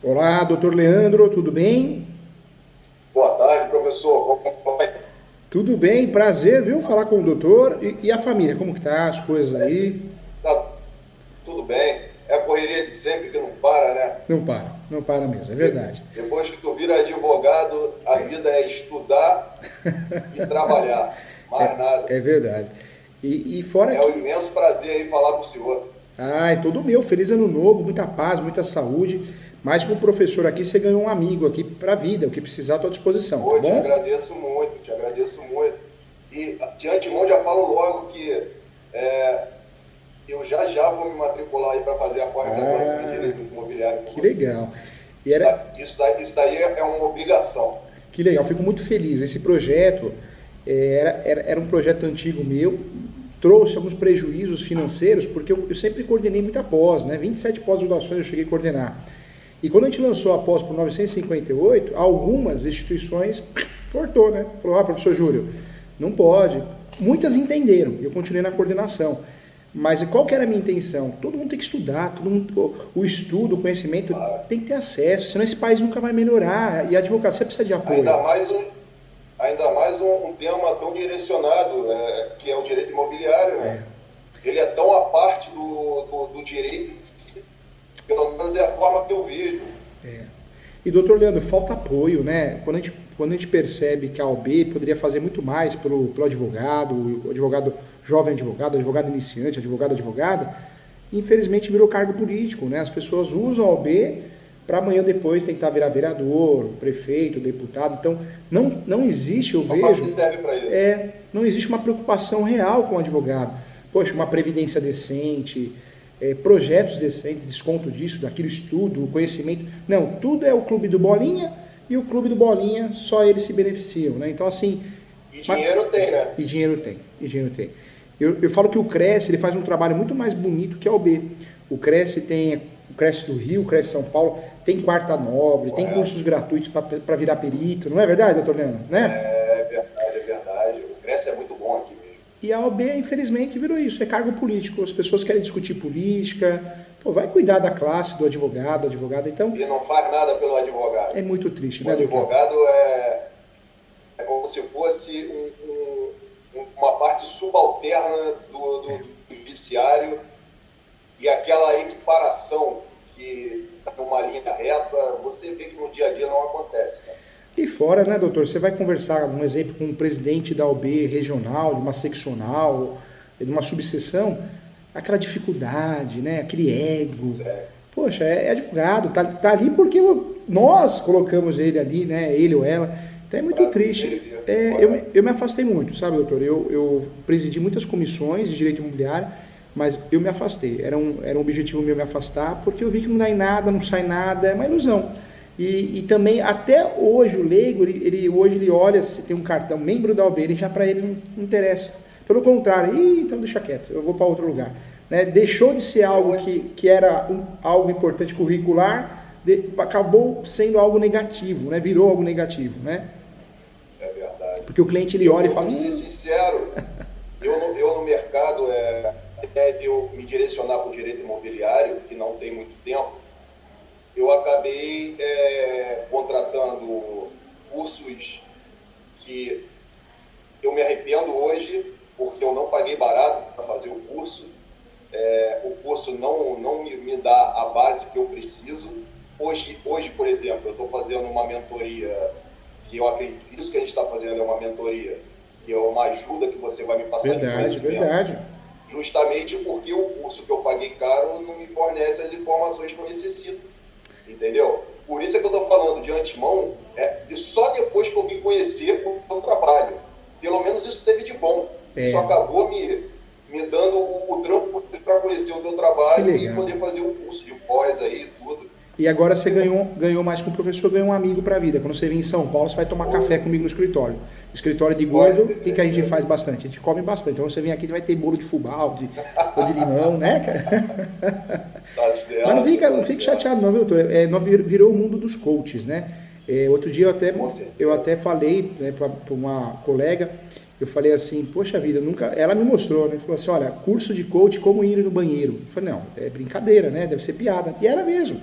Olá, doutor Leandro, tudo bem? Boa tarde, professor. Como vai? Tudo bem, prazer, viu, falar com o doutor e a família, como que tá as coisas aí? Tá tudo bem? É a correria de sempre que não para, né? Não para mesmo, é verdade. Depois que tu vira advogado, a vida é estudar e trabalhar. Mais nada. É verdade. E fora É um que, imenso prazer aí falar com o senhor. é todo meu, feliz ano novo, muita paz, muita saúde, mas como professor aqui, você ganhou um amigo aqui pra vida, o que precisar, à tua disposição, tá Pô, te bom? agradeço muito, te agradeço muito. E de antemão já falo logo que é, eu já vou me matricular aí para fazer a pós-graduação em Ah, Direito Imobiliário com que você. legal. E era, Isso daí é uma obrigação. Que legal, fico muito feliz. Esse projeto era um projeto antigo meu, trouxe alguns prejuízos financeiros, porque eu sempre coordenei muita pós, né? 27 pós-graduações eu cheguei a coordenar. E quando a gente lançou a pós por 958, algumas instituições cortou, né? Falou, professor Júlio, não pode. Muitas entenderam, e eu continuei na coordenação. Mas qual que era a minha intenção? Todo mundo tem que estudar, todo mundo, o estudo, o conhecimento tem que ter acesso, senão esse país nunca vai melhorar. E a advocacia precisa de apoio. Ainda mais um tema tão direcionado, que é o direito imobiliário, né? Ele é tão à parte do direito, pelo menos é a forma que eu vejo. E doutor Leandro, falta apoio, né? Quando a gente percebe que a OAB poderia fazer muito mais pelo advogado, o advogado jovem advogado, advogado iniciante, advogada, infelizmente virou cargo político, né? As pessoas usam a OAB para amanhã depois tentar virar vereador, prefeito, deputado. Então, não existe, eu Só para vejo, que serve para isso. não existe uma preocupação real com o advogado. Poxa, uma previdência decente, projetos decentes, desconto disso, daquilo, estudo, conhecimento. Não, tudo é o clube do Bolinha e o clube do Bolinha, só eles se beneficiam, né? Então, assim, E dinheiro tem, né? e dinheiro tem. Eu falo que o Cresce ele faz um trabalho muito mais bonito que a OB. O Cresce do Rio, o Cresce São Paulo, tem quarta nobre, tem Correto. cursos gratuitos para virar perito, não é verdade, doutor Leandro? Né? É verdade, é verdade. O Grécia é muito bom aqui mesmo. E a OB, infelizmente, virou isso, é cargo político. As pessoas querem discutir política, pô, vai cuidar da classe do advogado, advogada. Então, E não faz nada pelo advogado. é muito triste, O né, doutor? advogado é como se fosse uma parte subalterna do judiciário e aquela equiparação que está numa linha reta, você vê que no dia a dia não acontece. Né? E fora, né, doutor, você vai conversar, um exemplo, com um presidente da OB regional, de uma seccional, de uma subseção, aquela dificuldade, né, aquele ego. Sério. Poxa, é advogado, tá ali porque nós colocamos ele ali, né, ele ou ela. Então é muito Para nos triste. servir. Eu me afastei muito, sabe, doutor? Eu presidi muitas comissões de direito imobiliário, mas eu me afastei. Era um objetivo meu me afastar, porque eu vi que não dá em nada, não sai nada, é uma ilusão. E também, até hoje, o leigo, hoje ele olha se tem um cartão membro da OAB, ele já para ele não interessa. Pelo contrário, então deixa quieto, eu vou para outro lugar. Né? Deixou de ser algo que era algo importante curricular, acabou sendo algo negativo, né? Virou algo negativo. Né? É verdade. Porque o cliente ele Eu olha e vou fala, ser sincero, eu no mercado, até de eu me direcionar para o direito imobiliário, que não tem muito tempo, eu acabei contratando cursos que eu me arrependo hoje, porque eu não paguei barato para fazer o curso. O curso não me dá a base que eu preciso. Hoje por exemplo, eu estou fazendo uma mentoria, que eu acredito que isso que a gente está fazendo é uma mentoria, que é uma ajuda que você vai me passar de verdade, conhecimento, verdade. justamente porque o curso que eu paguei caro não me fornece as informações que eu necessito. Entendeu? Por isso é que eu estou falando de antemão, e só depois que eu vim conhecer o meu trabalho. Pelo menos isso teve de bom. Isso É, acabou me dando o trampo para conhecer o teu que trabalho e legal. poder fazer o curso de pós aí, tudo. E agora você ganhou mais com o professor, ganhou um amigo para a vida. Quando você vir em São Paulo, você vai tomar café comigo no escritório. Escritório de Pode gordo, ter o que a gente certeza. faz bastante? A gente come bastante. Então você vem aqui, vai ter bolo de fubá ou de limão, né, cara? Tá Mas não certo, fica, tá não fique certo. chateado não, viu, doutor? Virou o mundo dos coaches, né? Outro dia Com eu certeza. até falei, né, para uma colega, eu falei assim, poxa vida, nunca. Ela me mostrou, né? Falou assim, olha, curso de coach, como ir no banheiro. Eu falei, não, é brincadeira, né? Deve ser piada. E era mesmo.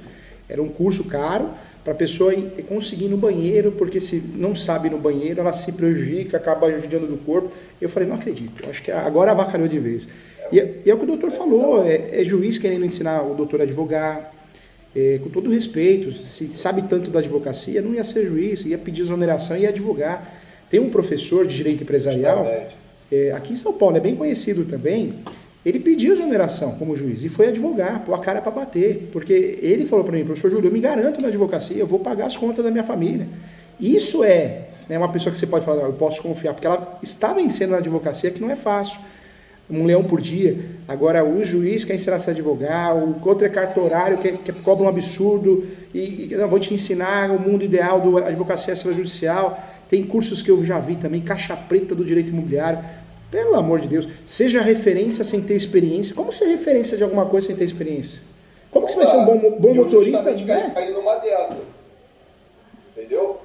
Era um curso caro para a pessoa conseguir ir no banheiro, porque se não sabe ir no banheiro, ela se prejudica, acaba judiando do corpo. Eu falei, não acredito, acho que agora avacalhou de vez. E é o que o doutor falou, é juiz querendo ensinar o doutor a advogar, com todo respeito, se sabe tanto da advocacia, não ia ser juiz, ia pedir exoneração e ia advogar. Tem um professor de direito empresarial, aqui em São Paulo, é bem conhecido também, ele pediu exoneração como juiz e foi advogar, pôr a cara para bater, porque ele falou para mim, professor Júlio, eu me garanto na advocacia, eu vou pagar as contas da minha família. Isso né, uma pessoa que você pode falar, eu posso confiar, porque ela está vencendo na advocacia, que não é fácil. Um leão por dia. Agora, o juiz quer ensinar a se advogar, o outro é cartorário, que cobra um absurdo, e não, vou te ensinar o mundo ideal da advocacia extrajudicial. Tem cursos que eu já vi também, caixa preta do direito imobiliário. Pelo amor de Deus, seja referência sem ter experiência. Como ser referência de alguma coisa sem ter experiência? Como que você vai ser um bom motorista? Né? Cair numa dessa. Entendeu?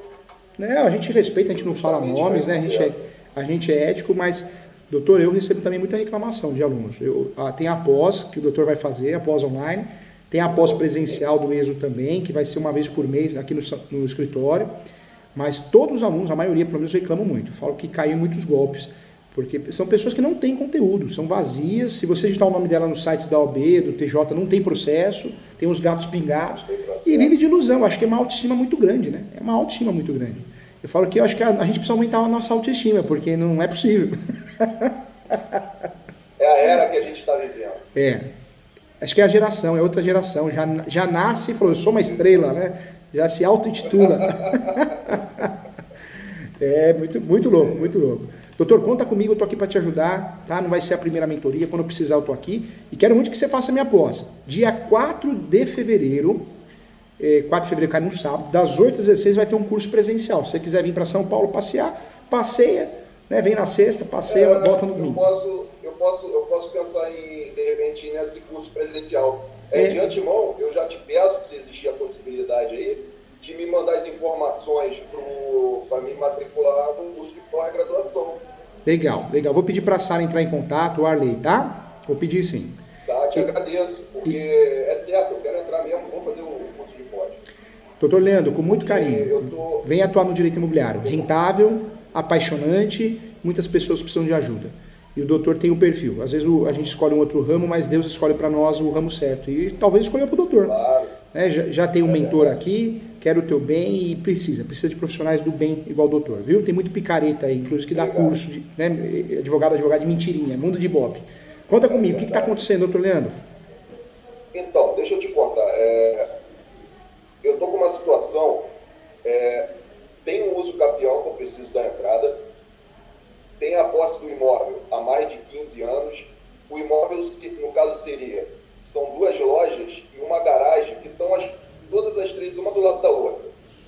Não, a gente respeita, a gente não fala nomes, né? A gente é ético, mas, doutor, eu recebo também muita reclamação de alunos. Tem a pós que o doutor vai fazer, a pós online, tem a pós presencial do ESO também, que vai ser uma vez por mês aqui no escritório, mas todos os alunos, a maioria pelo menos, reclamam muito. Falam que caiu em muitos golpes. Porque são pessoas que não têm conteúdo, são vazias. Se você digitar o nome dela nos sites da OAB, do TJ, não tem processo, tem os gatos pingados e vive de ilusão. Acho que é uma autoestima muito grande, né? É uma autoestima muito grande. Eu falo que eu acho que a gente precisa aumentar a nossa autoestima, porque não é possível. É a era que a gente está vivendo. Acho que é a geração, é outra geração. Já nasce e falou, eu sou uma estrela, né? Já se auto-intitula. Muito louco, muito louco. Doutor, conta comigo, eu tô aqui para te ajudar, tá? Não vai ser a primeira mentoria, quando eu precisar eu tô aqui. E quero muito que você faça a minha pós. Dia 4 de fevereiro, 4 de fevereiro cai no sábado, das 8 às 16 vai ter um curso presencial. Se você quiser vir para São Paulo passear, passeia, né? Vem na sexta, passeia, volta no domingo. Eu posso pensar em, de repente, nesse curso presencial. De antemão, eu já te peço, se existir a possibilidade aí, de me mandar as informações para me matricular no curso de pós-graduação. Legal. Vou pedir para a Sara entrar em contato, o Arley, tá? Vou pedir sim. Tá, te agradeço, porque é certo, eu quero entrar mesmo, vou fazer o curso de pós. Doutor Leandro, com muito carinho, vem atuar no direito imobiliário. Rentável, apaixonante, muitas pessoas precisam de ajuda. E o doutor tem um perfil. Às vezes a gente escolhe um outro ramo, mas Deus escolhe para nós o ramo certo. E talvez escolha para o doutor. Claro. Né? Já tem um mentor aqui, quer o teu bem e precisa de profissionais do bem igual o doutor, viu? Tem muito picareta aí, inclusive que dá curso, né? advogado de mentirinha, mundo de ibope. Conta comigo, o que está acontecendo, doutor Leandro? Então, deixa eu te contar. Eu estou com uma situação, tem um uso capião que eu preciso da entrada, tem a posse do imóvel há mais de 15 anos, o imóvel, no caso são 2 lojas e uma garagem que estão todas as 3 uma do lado da outra.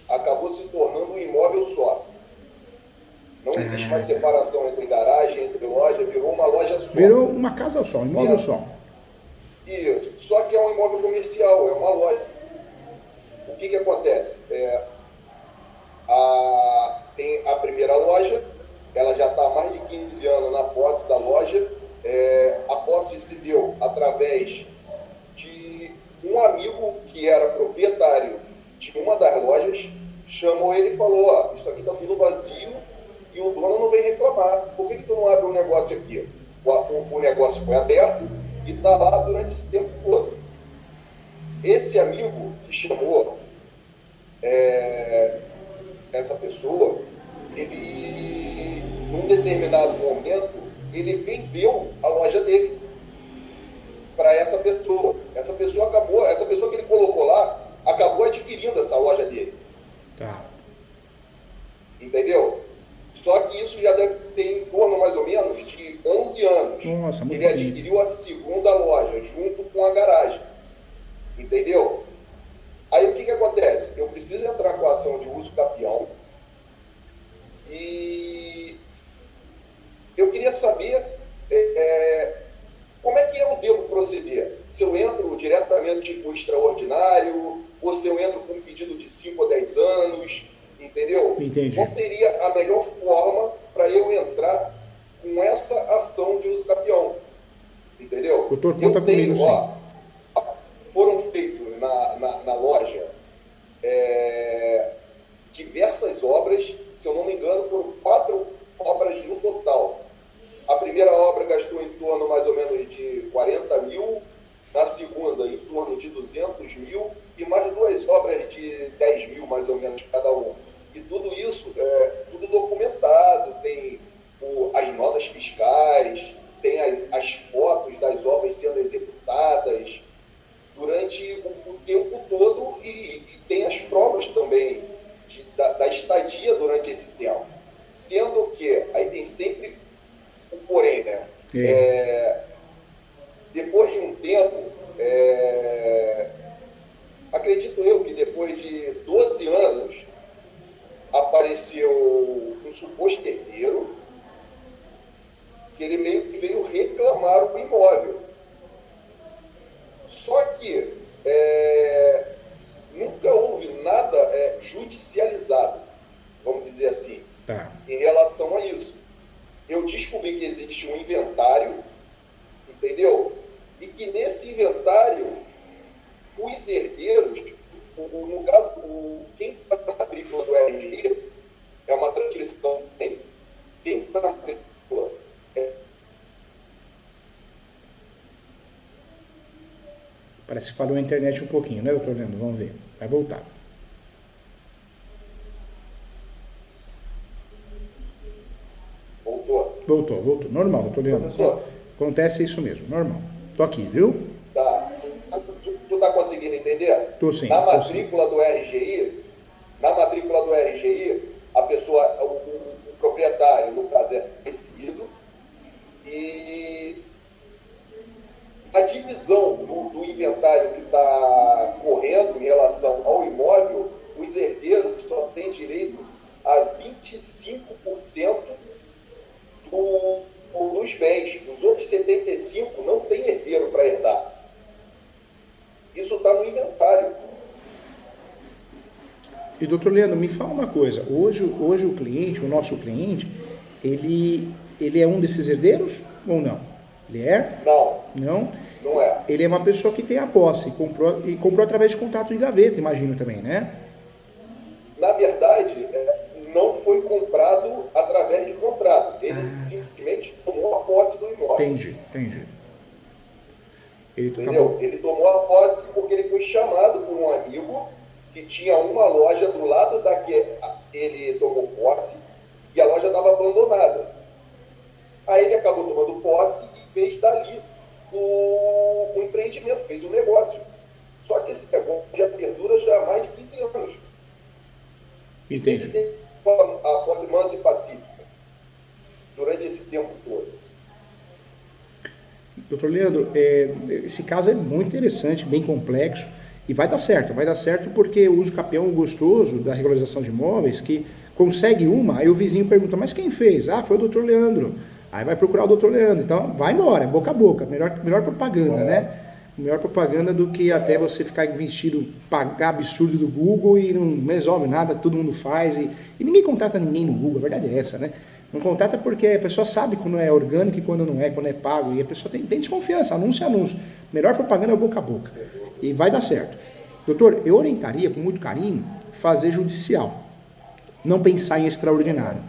Acabou se tornando um imóvel só. Não existe mais separação entre garagem, entre loja, virou uma loja só. Virou uma casa só, um imóvel só. Isso, só que é um imóvel comercial, é uma loja. O que acontece? Tem a primeira loja, ela já está há mais de 15 anos na posse da loja. A posse se deu através de um amigo que era proprietário de uma das lojas, chamou ele e falou, isso aqui está tudo vazio e o dono não vem reclamar. Por que tu não abre um negócio aqui? O negócio foi aberto e está lá durante esse tempo todo. Esse amigo que chamou essa pessoa, ele, num determinado momento, ele vendeu a loja dele para essa pessoa. Essa pessoa que ele colocou lá, acabou adquirindo essa loja dele. Tá. Entendeu? Só que isso já deve ter em torno, mais ou menos, de 11 anos. Nossa, muito ele adquiriu a segunda loja, junto com a garagem. Entendeu? Aí o que acontece? Eu preciso entrar com a ação de uso capião e eu queria saber como é que eu devo proceder. Se eu entro diretamente com o extraordinário ou se eu entro com um pedido de 5 ou 10 anos, entendeu? Entendi. Qual seria a melhor forma para eu entrar com essa ação de uso capião? Entendeu? Doutor, conta comigo, sim. Foram feitos na loja mil e mais 2 obras de 10 mil, mais ou menos, cada uma. E tudo isso tudo documentado, tem as notas fiscais, tem as fotos das obras sendo executadas durante o tempo todo e tem as provas também da estadia durante esse tempo. Sendo que, aí tem sempre o porém, né? Depois de um tempo, acredito eu que depois de 12 anos, apareceu um suposto herdeiro que ele meio que veio reclamar o imóvel. Só que nunca houve nada judicializado, vamos dizer assim, em relação a isso. Eu descobri que existe um inventário, entendeu? E que nesse inventário, os herdeiros, no caso, quem está na matrícula do RG é uma transcrição, quem está na matrícula Parece que falou a internet um pouquinho, né, doutor Leandro? Vamos ver. Vai voltar. Voltou. Normal, doutor Leandro. Professor, acontece isso mesmo, normal. Tô aqui, viu? Tá. Tu tá conseguindo entender? Tô sim. Na matrícula do RGI, a pessoa, o proprietário, no caso, é falecido, e a divisão do inventário que está correndo em relação ao imóvel, os herdeiros só têm direito a 25% dos bens. Os outros 75% não tem herdeiro para herdar. Isso está no inventário. E doutor Leandro, me fala uma coisa. Hoje o nosso cliente, ele é um desses herdeiros ou não? Ele é? Não é. Ele é uma pessoa que tem a posse e comprou através de contrato de gaveta, imagino também, né? Na verdade, não foi comprado através de contrato. Ele simplesmente tomou a posse do imóvel. Entendi. Entendeu? Ele tomou a posse porque ele foi chamado por um amigo que tinha uma loja do lado da que ele tomou posse e a loja estava abandonada. Aí ele acabou tomando posse e fez dali o empreendimento, fez o negócio. Só que esse negócio já perdura já há mais de 15 anos. E sempre tem a posse mansa e pacífica durante esse tempo todo. Doutor Leandro, esse caso é muito interessante, bem complexo, e vai dar certo porque o uso capião gostoso da regularização de imóveis, que consegue aí o vizinho pergunta, mas quem fez? Foi o doutor Leandro. Aí vai procurar o doutor Leandro, então vai embora, boca a boca, melhor propaganda, né? Melhor propaganda do que até você ficar investido, pagar absurdo do Google e não resolve nada, todo mundo faz, e ninguém contrata ninguém no Google, a verdade é essa, né? Não contrata porque a pessoa sabe quando é orgânico e quando não é, quando é pago, e a pessoa tem desconfiança, anúncio é anúncio. Melhor propaganda é o boca a boca, e vai dar certo. Doutor, eu orientaria com muito carinho fazer judicial, não pensar em extraordinário.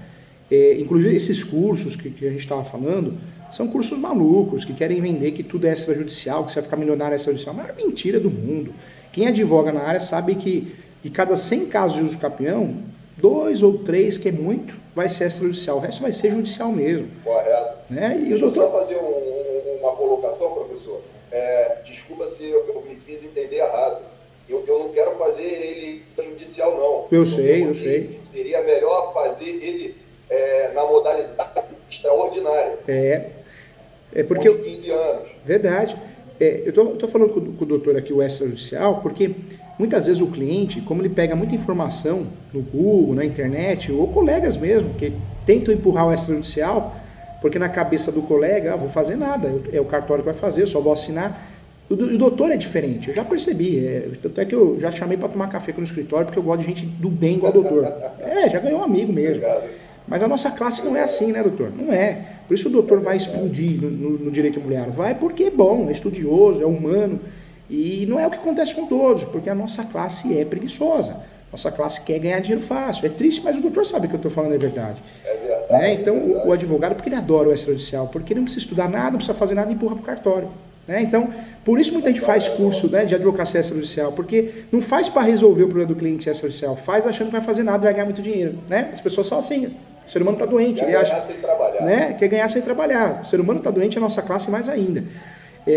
Inclusive esses cursos que a gente estava falando, são cursos malucos, que querem vender que tudo é extrajudicial, que você vai ficar milionário extrajudicial. Mas é mentira do mundo. Quem advoga na área sabe que de cada 100 casos de uso capião, 2 ou 3, que é muito, vai ser extrajudicial. O resto vai ser judicial mesmo. Correto. Né? E Deixa eu só fazer uma colocação, professor. Desculpa se eu me fiz entender errado. Eu não quero fazer ele judicial, não. Eu sei. Seria melhor fazer ele na modalidade extraordinária. Porque 15 anos. Verdade. Eu tô falando com o doutor aqui, o extrajudicial, porque muitas vezes o cliente, como ele pega muita informação no Google, na internet, ou colegas mesmo, que tentam empurrar o extrajudicial, porque na cabeça do colega, vou fazer nada, é o cartório que vai fazer, eu só vou assinar. O doutor é diferente, eu já percebi, tanto é que eu já chamei para tomar café aqui no escritório, porque eu gosto de gente do bem igual o doutor. Já ganhou um amigo mesmo. Obrigado. Mas a nossa classe não é assim, né, doutor? Não é. Por isso o doutor vai explodir no direito imobiliário. Vai porque é bom, é estudioso, é humano. E não é o que acontece com todos, porque a nossa classe é preguiçosa. Nossa classe quer ganhar dinheiro fácil. É triste, mas o doutor sabe que eu estou falando é verdade. É verdade. Então, o advogado, porque ele adora o extrajudicial? Porque ele não precisa estudar nada, não precisa fazer nada e empurra para o cartório. né? Então, por isso muita gente faz curso, né, de advocacia extrajudicial, porque não faz para resolver o problema do cliente extrajudicial, faz achando que não vai fazer nada e vai ganhar muito dinheiro, né? As pessoas são assim, o ser humano está doente, ele acha, né, quer ganhar sem trabalhar. O ser humano está doente, a nossa classe mais ainda.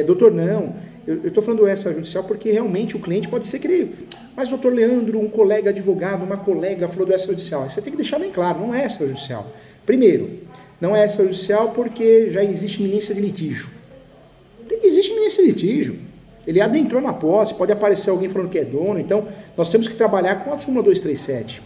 Doutor, não, eu estou falando extrajudicial porque realmente o cliente pode ser que ele... Mas, doutor Leandro, um colega advogado, uma colega falou do extrajudicial. Você tem que deixar bem claro, não é extrajudicial. Primeiro, não é extrajudicial porque já existe iminência de litígio. Existe iminência de litígio. Ele adentrou na posse, pode aparecer alguém falando que é dono. Então, nós temos que trabalhar com a súmula 237.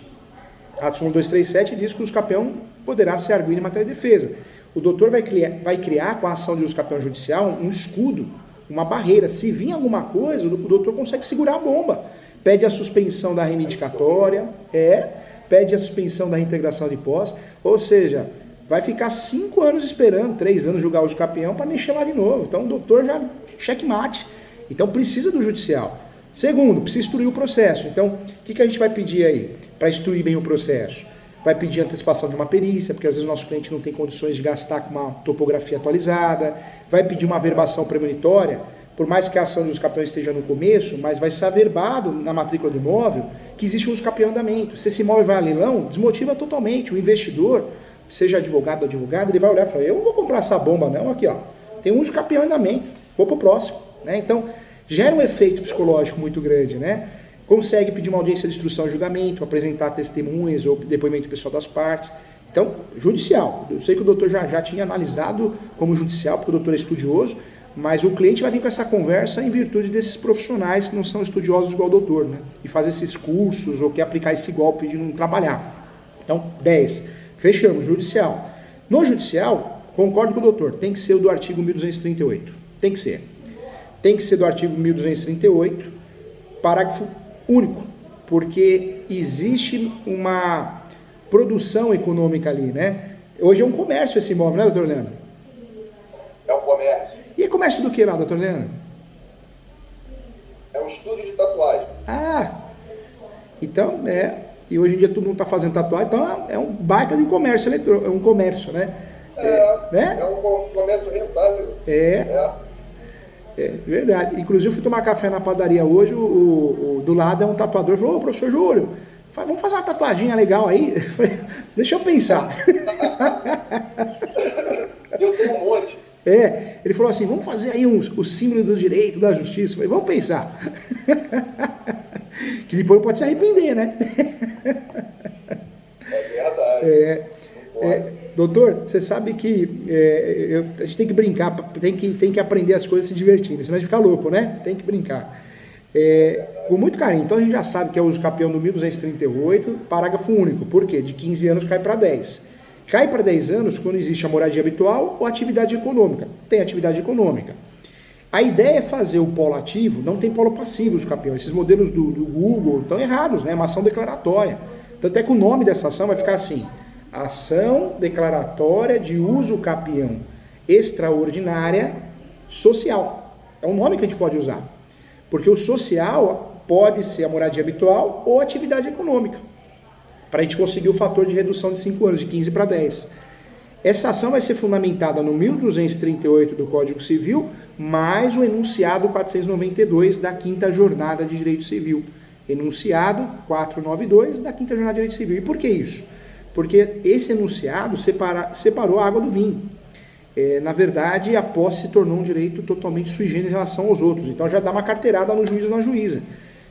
A súmula 237 diz que o uso capião poderá ser arguido em matéria de defesa. O doutor vai criar com a ação de uso capião judicial um escudo, uma barreira. Se vir alguma coisa, o doutor consegue segurar a bomba. Pede a suspensão da reivindicatória, pede a suspensão da reintegração de posse, ou seja, vai ficar 5 anos esperando, 3 anos julgar o uso capião para mexer lá de novo. Então o doutor já checkmate. Então precisa do judicial. Segundo, precisa instruir o processo. Então, o que a gente vai pedir aí para instruir bem o processo? Vai pedir antecipação de uma perícia, porque às vezes o nosso cliente não tem condições de gastar com uma topografia atualizada. Vai pedir uma averbação premonitória, por mais que a ação de uso capião esteja no começo, mas vai ser averbado na matrícula do imóvel que existe um uso capião em andamento. Se esse imóvel vai a leilão, desmotiva totalmente. O investidor, seja advogado ou advogada, ele vai olhar e falar, eu não vou comprar essa bomba não, aqui ó, tem um uso capião em andamento, vou pro próximo, né? Então, gera um efeito psicológico muito grande, né? Consegue pedir uma audiência de instrução e julgamento, apresentar testemunhas ou depoimento pessoal das partes. Então, judicial. Eu sei que o doutor já tinha analisado como judicial, porque o doutor é estudioso, mas o cliente vai vir com essa conversa em virtude desses profissionais que não são estudiosos igual o doutor, né? E fazer esses cursos ou quer aplicar esse golpe de não trabalhar. Então, 10. Fechamos, judicial. No judicial, concordo com o doutor, tem que ser o do artigo 1238. Tem que ser. Tem que ser do artigo 1238, parágrafo único, porque existe uma produção econômica ali, né? Hoje é um comércio esse imóvel, né, doutor Leandro? É um comércio. E é comércio do que lá, doutor Leandro? É um estúdio de tatuagem. Ah, então, e hoje em dia todo mundo está fazendo tatuagem, então é um baita de um comércio eletrônico, é um comércio, né? Né? É um comércio rentável. É verdade. Inclusive, eu fui tomar café na padaria hoje, o do lado é um tatuador, falou, ô, professor Júlio, vamos fazer uma tatuaginha legal aí? Falei, deixa eu pensar. Eu tenho um monte. Ele falou assim, vamos fazer aí o símbolo do direito, da justiça. Eu falei, vamos pensar. Que depois pode se arrepender, né? É verdade. Doutor, você sabe que a gente tem que brincar, tem que aprender as coisas se divertindo, senão a gente fica louco, né? Tem que brincar. Com muito carinho. Então a gente já sabe que é o uso capião do 1238, parágrafo único. Por quê? De 15 anos cai para 10. Cai para 10 anos quando existe a moradia habitual ou atividade econômica. Tem atividade econômica. A ideia é fazer o polo ativo, não tem polo passivo os capiões. Esses modelos do Google estão errados, né? É uma ação declaratória. Tanto é que o nome dessa ação vai ficar assim: ação declaratória de uso capião extraordinária social. É um nome que a gente pode usar. Porque o social pode ser a moradia habitual ou atividade econômica. Para a gente conseguir o fator de redução de 5 anos, de 15 para 10. Essa ação vai ser fundamentada no 1238 do Código Civil, mais o enunciado 492 da 5ª Jornada de Direito Civil. Enunciado 492 da 5ª Jornada de Direito Civil. E por que isso? Porque esse enunciado separou a água do vinho. Na verdade, a posse se tornou um direito totalmente sui generis em relação aos outros. Então já dá uma carteirada no juiz ou na juíza.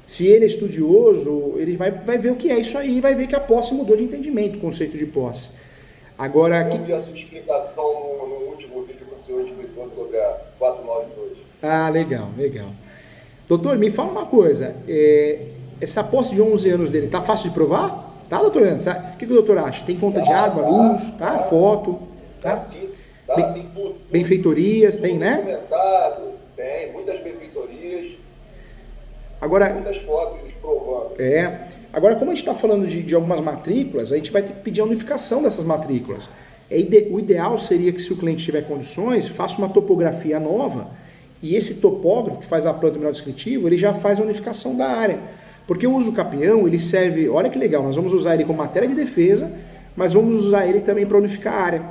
Se ele é estudioso, ele vai ver o que é isso aí e vai ver que a posse mudou de entendimento, o conceito de posse. Agora, eu vi a sua explicação no último vídeo que o senhor explicou sobre a 492. Ah, legal. Doutor, me fala uma coisa. Essa posse de 11 anos dele, tá fácil de provar? Tá, doutor Leandro? O que o doutor acha? Tem conta de água, luz, foto? Tá sim, tem tudo. Benfeitorias, tudo tem, né? Documentado, tem muitas benfeitorias. Agora, muitas fotos provando. Agora, como a gente está falando de algumas matrículas, a gente vai ter que pedir a unificação dessas matrículas. O ideal seria que, se o cliente tiver condições, faça uma topografia nova e esse topógrafo que faz a planta mineral descritivo, ele já faz a unificação da área. Porque o uso capião, ele serve, olha que legal, nós vamos usar ele como matéria de defesa, mas vamos usar ele também para unificar a área.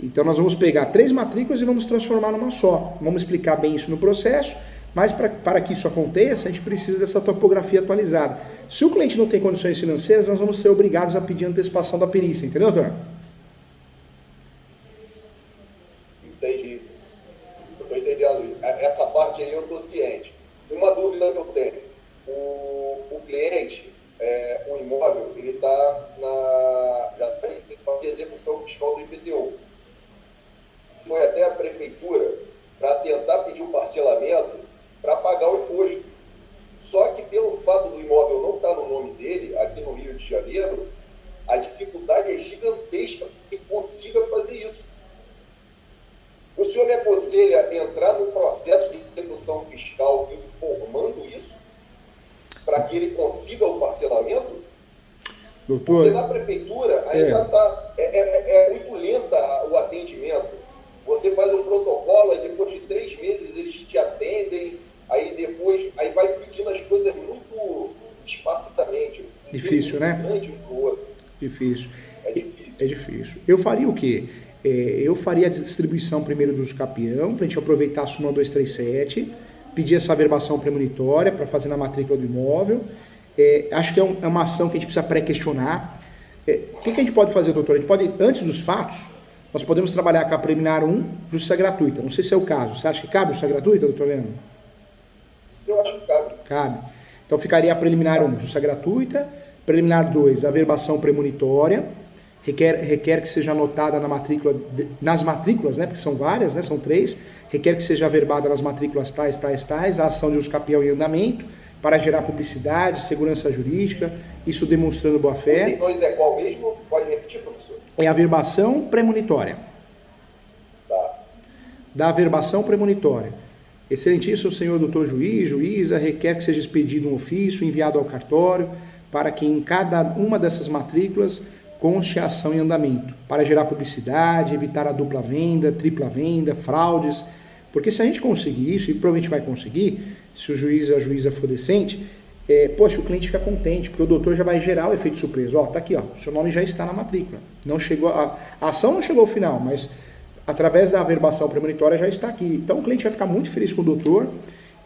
Então nós vamos pegar 3 matrículas e vamos transformar numa só. Vamos explicar bem isso no processo, mas para que isso aconteça, a gente precisa dessa topografia atualizada. Se o cliente não tem condições financeiras, nós vamos ser obrigados a pedir antecipação da perícia, entendeu, doutor? Entendi. Eu estou entendendo. Essa parte aí eu estou ciente. Uma dúvida que eu tenho. O cliente, o imóvel, ele já tem que fazer execução fiscal do IPTU. Foi até a prefeitura para tentar pedir um parcelamento para pagar o imposto. Só que pelo fato do imóvel não estar no nome dele, aqui no Rio de Janeiro, a dificuldade é gigantesca que consiga fazer isso. O senhor me aconselha entrar no processo de execução fiscal informando isso, para que ele consiga o parcelamento? Doutor, porque na prefeitura ainda está muito lenta o atendimento. Você faz um protocolo, e depois de 3 meses eles te atendem, aí vai pedindo as coisas muito espaçadamente. Difícil, né? Grande um pro outro. Difícil. É difícil. É difícil. Eu faria o quê? Eu faria a distribuição primeiro dos capião, para a gente aproveitar a súmula 237, pedir essa averbação premonitória para fazer na matrícula do imóvel. Acho que é uma ação que a gente precisa pré-questionar. O que a gente pode fazer, doutor? A gente pode, antes dos fatos, nós podemos trabalhar com a preliminar 1, justiça gratuita. Não sei se é o caso. Você acha que cabe justiça gratuita, doutor Leandro? Eu acho que cabe. Cabe. Então ficaria a preliminar 1, justiça gratuita. Preliminar 2, averbação premonitória. Requer que seja anotada nas matrículas, né, porque são várias, né, são 3. Requer que seja averbada nas matrículas tais, a ação de uso capião em andamento, para gerar publicidade, segurança jurídica, isso demonstrando boa-fé. O 2 é qual mesmo? Pode repetir, professor? É a averbação premonitória. Tá. Da averbação premonitória. Excelentíssimo senhor doutor juiz, juíza, requer que seja expedido um ofício enviado ao cartório para que em cada uma dessas matrículas conste a ação em andamento, para gerar publicidade, evitar a dupla venda, tripla venda, fraudes. Porque se a gente conseguir isso, e provavelmente vai conseguir, se o juiz e a juíza for decente, poxa, o cliente fica contente, porque o doutor já vai gerar o efeito surpresa. Ó, tá aqui, ó, seu nome já está na matrícula. Não chegou a ação não chegou ao final, mas através da averbação premonitória já está aqui. Então o cliente vai ficar muito feliz com o doutor,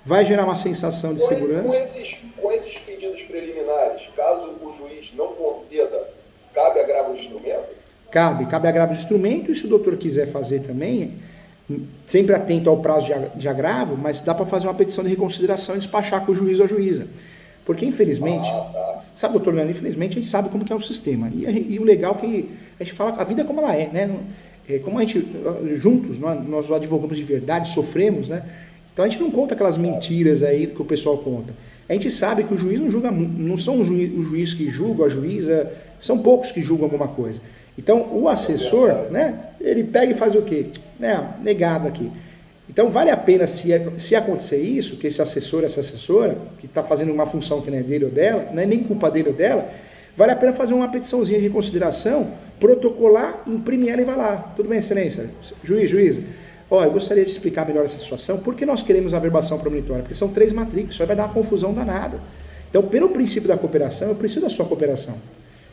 vai gerar uma sensação de segurança. Com esses pedidos preliminares, caso o juiz não conceda, cabe agravo de instrumento? Cabe agravo de instrumento, e se o doutor quiser fazer também, sempre atento ao prazo de agravo, mas dá para fazer uma petição de reconsideração e despachar com o juiz ou a juíza. Porque, infelizmente, sabe, doutor Leandro, infelizmente a gente sabe como que é o sistema. E o legal é que a gente fala a vida como ela é, né? Como a gente, juntos, nós advogamos de verdade, sofremos, né? Então a gente não conta aquelas mentiras aí que o pessoal conta. A gente sabe que o juiz não julga, não são o juiz que julga, a juíza, são poucos que julgam alguma coisa. Então o assessor, né, ele pega e faz o quê? Negado aqui. Então vale a pena, se acontecer isso, que esse assessor, essa assessora, que está fazendo uma função que não é dele ou dela, não é nem culpa dele ou dela, vale a pena fazer uma petiçãozinha de consideração, protocolar, imprimir ela e vai lá. Tudo bem, excelência? Juiz, juíza, eu gostaria de explicar melhor essa situação. Por que nós queremos a averbação premonitória? Porque são 3 matrículas, isso aí vai dar uma confusão danada. Então, pelo princípio da cooperação, eu preciso da sua cooperação.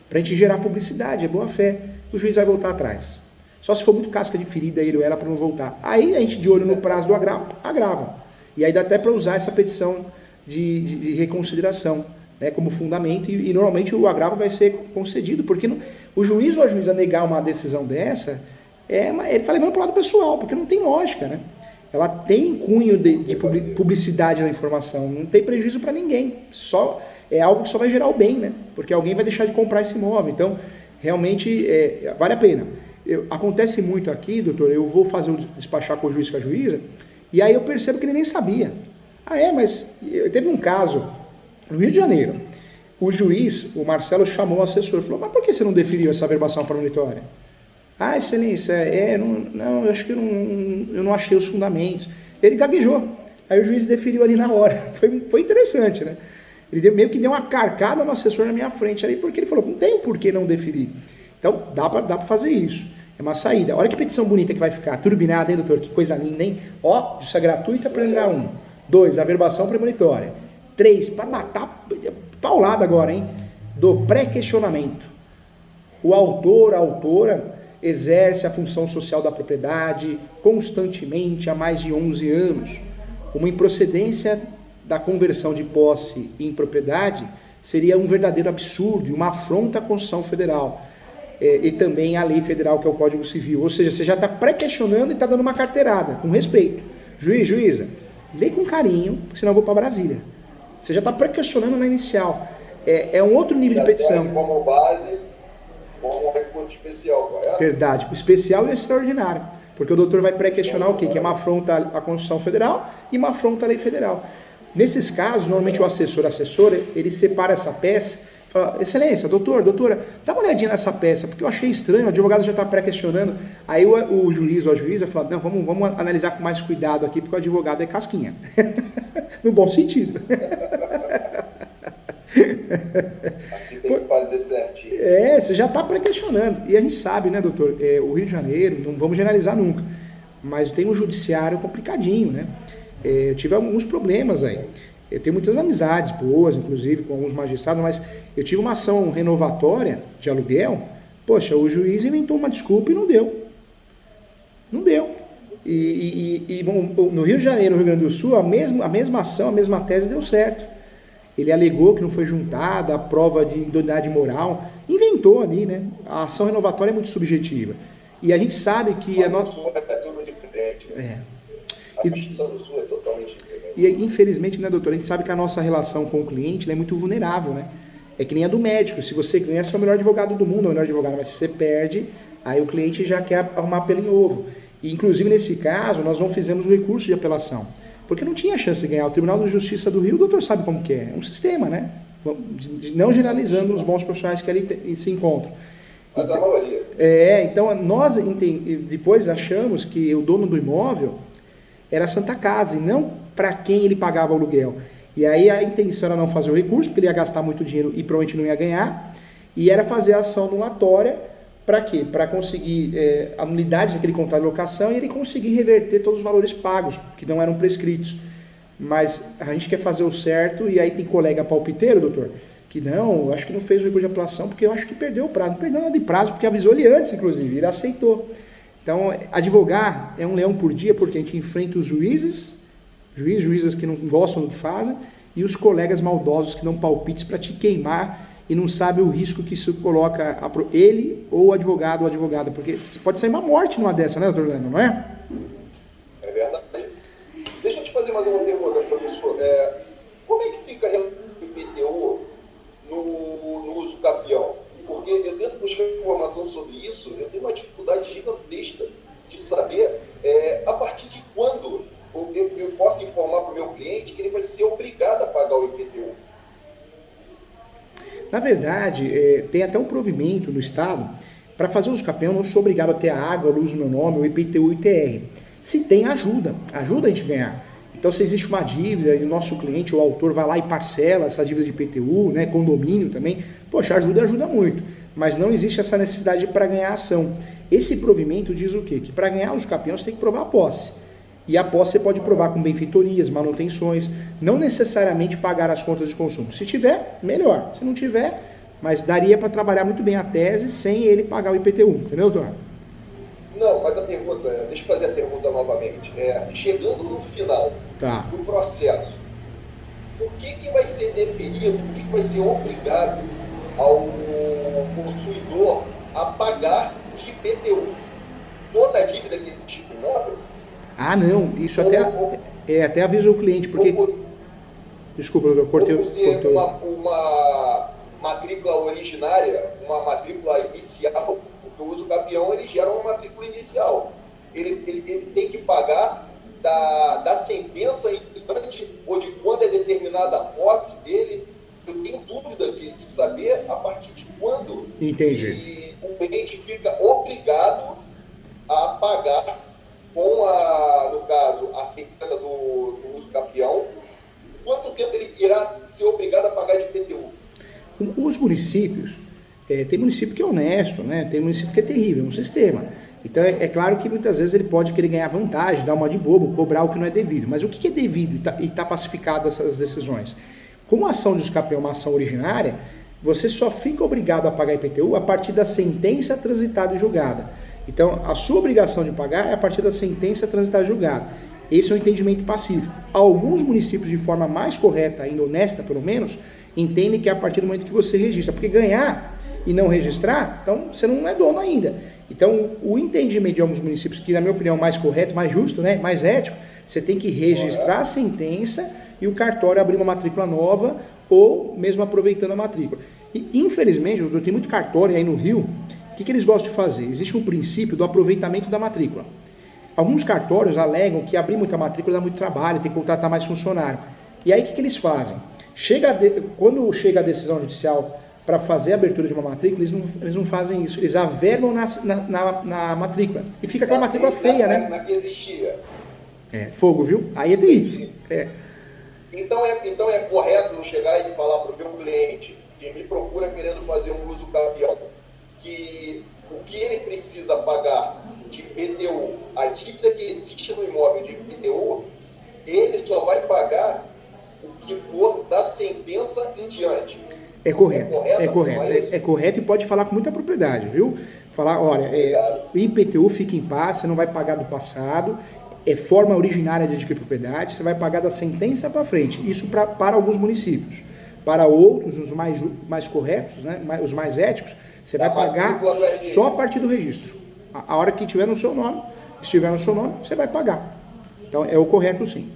Para a gente gerar publicidade, é boa fé. O juiz vai voltar atrás. Só se for muito casca de ferida, ele ou ela, para não voltar. Aí a gente, de olho no prazo do agravo, agrava. E aí dá até para usar essa petição de reconsideração, né, como fundamento, e normalmente o agravo vai ser concedido, porque o juiz ou a juíza negar uma decisão dessa, ele está levando para o lado pessoal, porque não tem lógica, né? Ela tem cunho de publicidade na informação, não tem prejuízo para ninguém, só é algo que só vai gerar o bem, né? Porque alguém vai deixar de comprar esse imóvel, então realmente vale a pena. Acontece muito aqui, doutor, eu vou fazer despachar com o juiz e com a juíza, e aí eu percebo que ele nem sabia. Mas teve um caso no Rio de Janeiro, o juiz, o Marcelo, chamou o assessor e falou, mas por que você não deferiu essa averbação premonitória? Excelência, eu acho que eu não achei os fundamentos. Ele gaguejou, aí o juiz deferiu ali na hora, foi interessante, né? Ele meio que deu uma carcada no assessor na minha frente ali, porque ele falou, não tem por que não deferir. Então, dá para fazer isso. É uma saída. Olha que petição bonita que vai ficar. Turbinada, hein, doutor? Que coisa linda, hein? Justiça gratuita, preliminar 1. 2, averbação premonitória. 3, para matar paulada agora, hein? Do pré-questionamento. O autor, a autora, exerce a função social da propriedade constantemente há mais de 11 anos. Uma improcedência da conversão de posse em propriedade seria um verdadeiro absurdo e uma afronta à Constituição Federal e também à lei federal, que é o Código Civil. Ou seja, você já está pré-questionando e está dando uma carteirada, com respeito. Juiz, juíza, lê com carinho, porque senão eu vou para Brasília. Você já está pré-questionando na inicial. É um outro nível de petição. Como base, como um recurso especial, correto? Verdade, especial e extraordinário. Porque o doutor vai pré-questionar o quê? Que é uma afronta à Constituição Federal e uma afronta à lei federal. Nesses casos, normalmente o assessora, ele separa essa peça, fala, excelência, doutora, dá uma olhadinha nessa peça, porque eu achei estranho, o advogado já está pré-questionando. Aí o juiz ou a juíza fala, não, vamos analisar com mais cuidado aqui, porque o advogado é casquinha. No bom sentido. Aqui tem que fazer certinho. Você já está pré-questionando. E a gente sabe, né, doutor, o Rio de Janeiro, não vamos generalizar nunca, mas tem um judiciário complicadinho, né? Eu tive alguns problemas aí. Eu tenho muitas amizades boas, inclusive, com alguns magistrados, mas eu tive uma ação renovatória de aluguel. Poxa, o juiz inventou uma desculpa e não deu. Não deu. Bom, no Rio de Janeiro, no Rio Grande do Sul, a mesma ação, a mesma tese deu certo. Ele alegou que não foi juntada a prova de idoneidade moral. Inventou ali, né? A ação renovatória é muito subjetiva. E a gente sabe que a nossa... É tudo diferente, né? A Justiça do Sul é totalmente diferente. E infelizmente, né, doutor, a gente sabe que a nossa relação com o cliente é muito vulnerável, né? É que nem a do médico. Se você ganha, você é o melhor advogado do mundo, é o melhor advogado, mas se você perde, aí o cliente já quer arrumar pelo em ovo. E, inclusive, nesse caso, nós não fizemos o recurso de apelação, porque não tinha chance de ganhar. O Tribunal de Justiça do Rio, o doutor sabe como que é. É um sistema, né? Não generalizando os bons profissionais que ali se encontram. Mas a maioria. Então nós depois achamos que o dono do imóvel era a Santa Casa e não para quem ele pagava o aluguel. E aí a intenção era não fazer o recurso, porque ele ia gastar muito dinheiro e provavelmente não ia ganhar, e era fazer a ação anulatória para quê? Para conseguir a nulidade daquele contrato de locação e ele conseguir reverter todos os valores pagos, que não eram prescritos. Mas a gente quer fazer o certo, e aí tem colega palpiteiro, doutor, que não, eu acho que não fez o recurso de apelação porque eu acho que perdeu o prazo. Não perdeu nada de prazo, porque avisou ele antes, inclusive, ele aceitou. Então, advogar é um leão por dia, porque a gente enfrenta os juízes que não gostam do que fazem, e os colegas maldosos que dão palpites para te queimar e não sabe o risco que isso coloca ele ou o advogado ou a advogada, porque pode sair uma morte numa dessa, né, doutor Leandro, não é? É verdade. Deixa eu te fazer mais uma pergunta, professor. Como é que fica o IPTU no uso capião? Porque eu tento buscar informação sobre isso, eu tenho uma dificuldade gigantesca de saber a partir de quando eu posso informar para o meu cliente que ele vai ser obrigado a pagar o IPTU. Na verdade, tem até um provimento no Estado, para fazer uso capião, eu não sou obrigado a ter a água, a luz no meu nome, o IPTU e ITR. Se tem, ajuda a gente a ganhar. Então, se existe uma dívida e o nosso cliente, o autor, vai lá e parcela essa dívida de IPTU, né, condomínio também, poxa, ajuda muito. Mas não existe essa necessidade para ganhar a ação. Esse provimento diz o quê? Que para ganhar os capiões você tem que provar a posse. E a posse você pode provar com benfeitorias, manutenções, não necessariamente pagar as contas de consumo. Se tiver, melhor. Se não tiver, mas daria para trabalhar muito bem a tese sem ele pagar o IPTU. Entendeu, doutor? Não, mas a pergunta, deixa eu fazer a pergunta novamente. Chegando no final do processo, o que vai ser definido, o que vai ser obrigado ao consumidor a pagar de IPTU? Toda a dívida que existe no imóvel? Ah, não, isso até avisa o cliente, porque... Desculpa, doutor, cortei. Uma matrícula originária, uma matrícula inicial, porque o uso capião ele gera uma matrícula inicial. Ele tem que pagar da sentença ou de quando é determinada a posse dele. Eu tenho dúvida de saber a partir de quando o cliente fica obrigado a pagar com no caso, a sentença do uso capião. Quanto tempo ele irá ser obrigado a pagar de IPTU? Os municípios, tem município que é honesto, né? Tem município que é terrível, é um sistema. Então é claro que muitas vezes ele pode querer ganhar vantagem, dar uma de bobo, cobrar o que não é devido. Mas o que é devido e está pacificado essas decisões? Como a ação de uso capião é uma ação originária, você só fica obrigado a pagar IPTU a partir da sentença transitada e julgada. Então, a sua obrigação de pagar é a partir da sentença transitar julgado. Esse é o entendimento pacífico. Alguns municípios, de forma mais correta, ainda honesta pelo menos, entendem que é a partir do momento que você registra. Porque ganhar e não registrar, então você não é dono ainda. Então, o entendimento de alguns municípios, que na minha opinião é mais correto, mais justo, né, mais ético, você tem que registrar a sentença e o cartório abrir uma matrícula nova ou mesmo aproveitando a matrícula. E, infelizmente, eu tenho muito cartório aí no Rio, o que eles gostam de fazer? Existe um princípio do aproveitamento da matrícula. Alguns cartórios alegam que abrir muita matrícula dá muito trabalho, tem que contratar mais funcionário. E aí o que eles fazem? Quando chega a decisão judicial para fazer a abertura de uma matrícula, eles não fazem isso. Eles avergam na matrícula. E fica aquela matrícula feia, né? Na que existia. Fogo, viu? Aí é terrível. Então é correto eu chegar e falar para o meu cliente que me procura querendo fazer um uso capião, que o que ele precisa pagar de IPTU, a dívida que existe no imóvel de IPTU, ele só vai pagar o que for da sentença em diante. É correto. É correto e pode falar com muita propriedade, viu? Falar, olha, o IPTU fica em paz, você não vai pagar do passado, é forma originária de adquirir propriedade, você vai pagar da sentença para frente. Isso para alguns municípios. Para outros, os mais corretos, né, os mais éticos, você vai pagar só a partir do registro. A hora que tiver no seu nome, se estiver no seu nome, você vai pagar. Então, é o correto sim.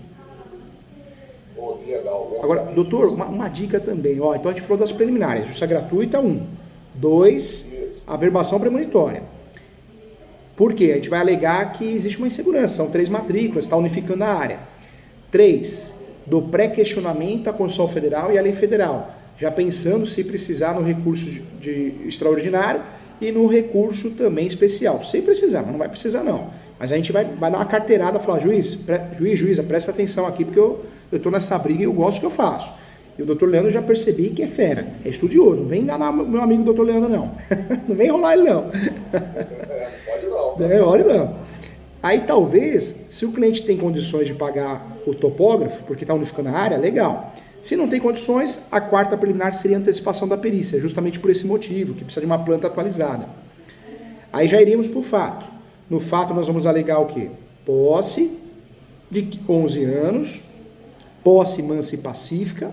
Agora, doutor, uma dica também. Ó, então, a gente falou das preliminares. Justiça gratuita, 1. 2, averbação premonitória. Por quê? A gente vai alegar que existe uma insegurança. São 3 matrículas, está unificando a área. 3, do pré-questionamento à Constituição Federal e à Lei Federal, já pensando se precisar no recurso de extraordinário e no recurso também especial, sem precisar, mas não vai precisar não. Mas a gente vai dar uma carteirada e falar, juíza, presta atenção aqui, porque eu estou nessa briga e eu gosto do que eu faço. E o doutor Leandro já percebi que é fera, é estudioso, não vem enganar meu amigo doutor Leandro não, não vem enrolar ele não. Olha não. Aí talvez, se o cliente tem condições de pagar o topógrafo, porque está unificando a área, legal. Se não tem condições, a 4ª preliminar seria a antecipação da perícia, justamente por esse motivo, que precisa de uma planta atualizada. Aí já iríamos para o fato. No fato nós vamos alegar o quê? Posse de 11 anos, posse mansa e pacífica,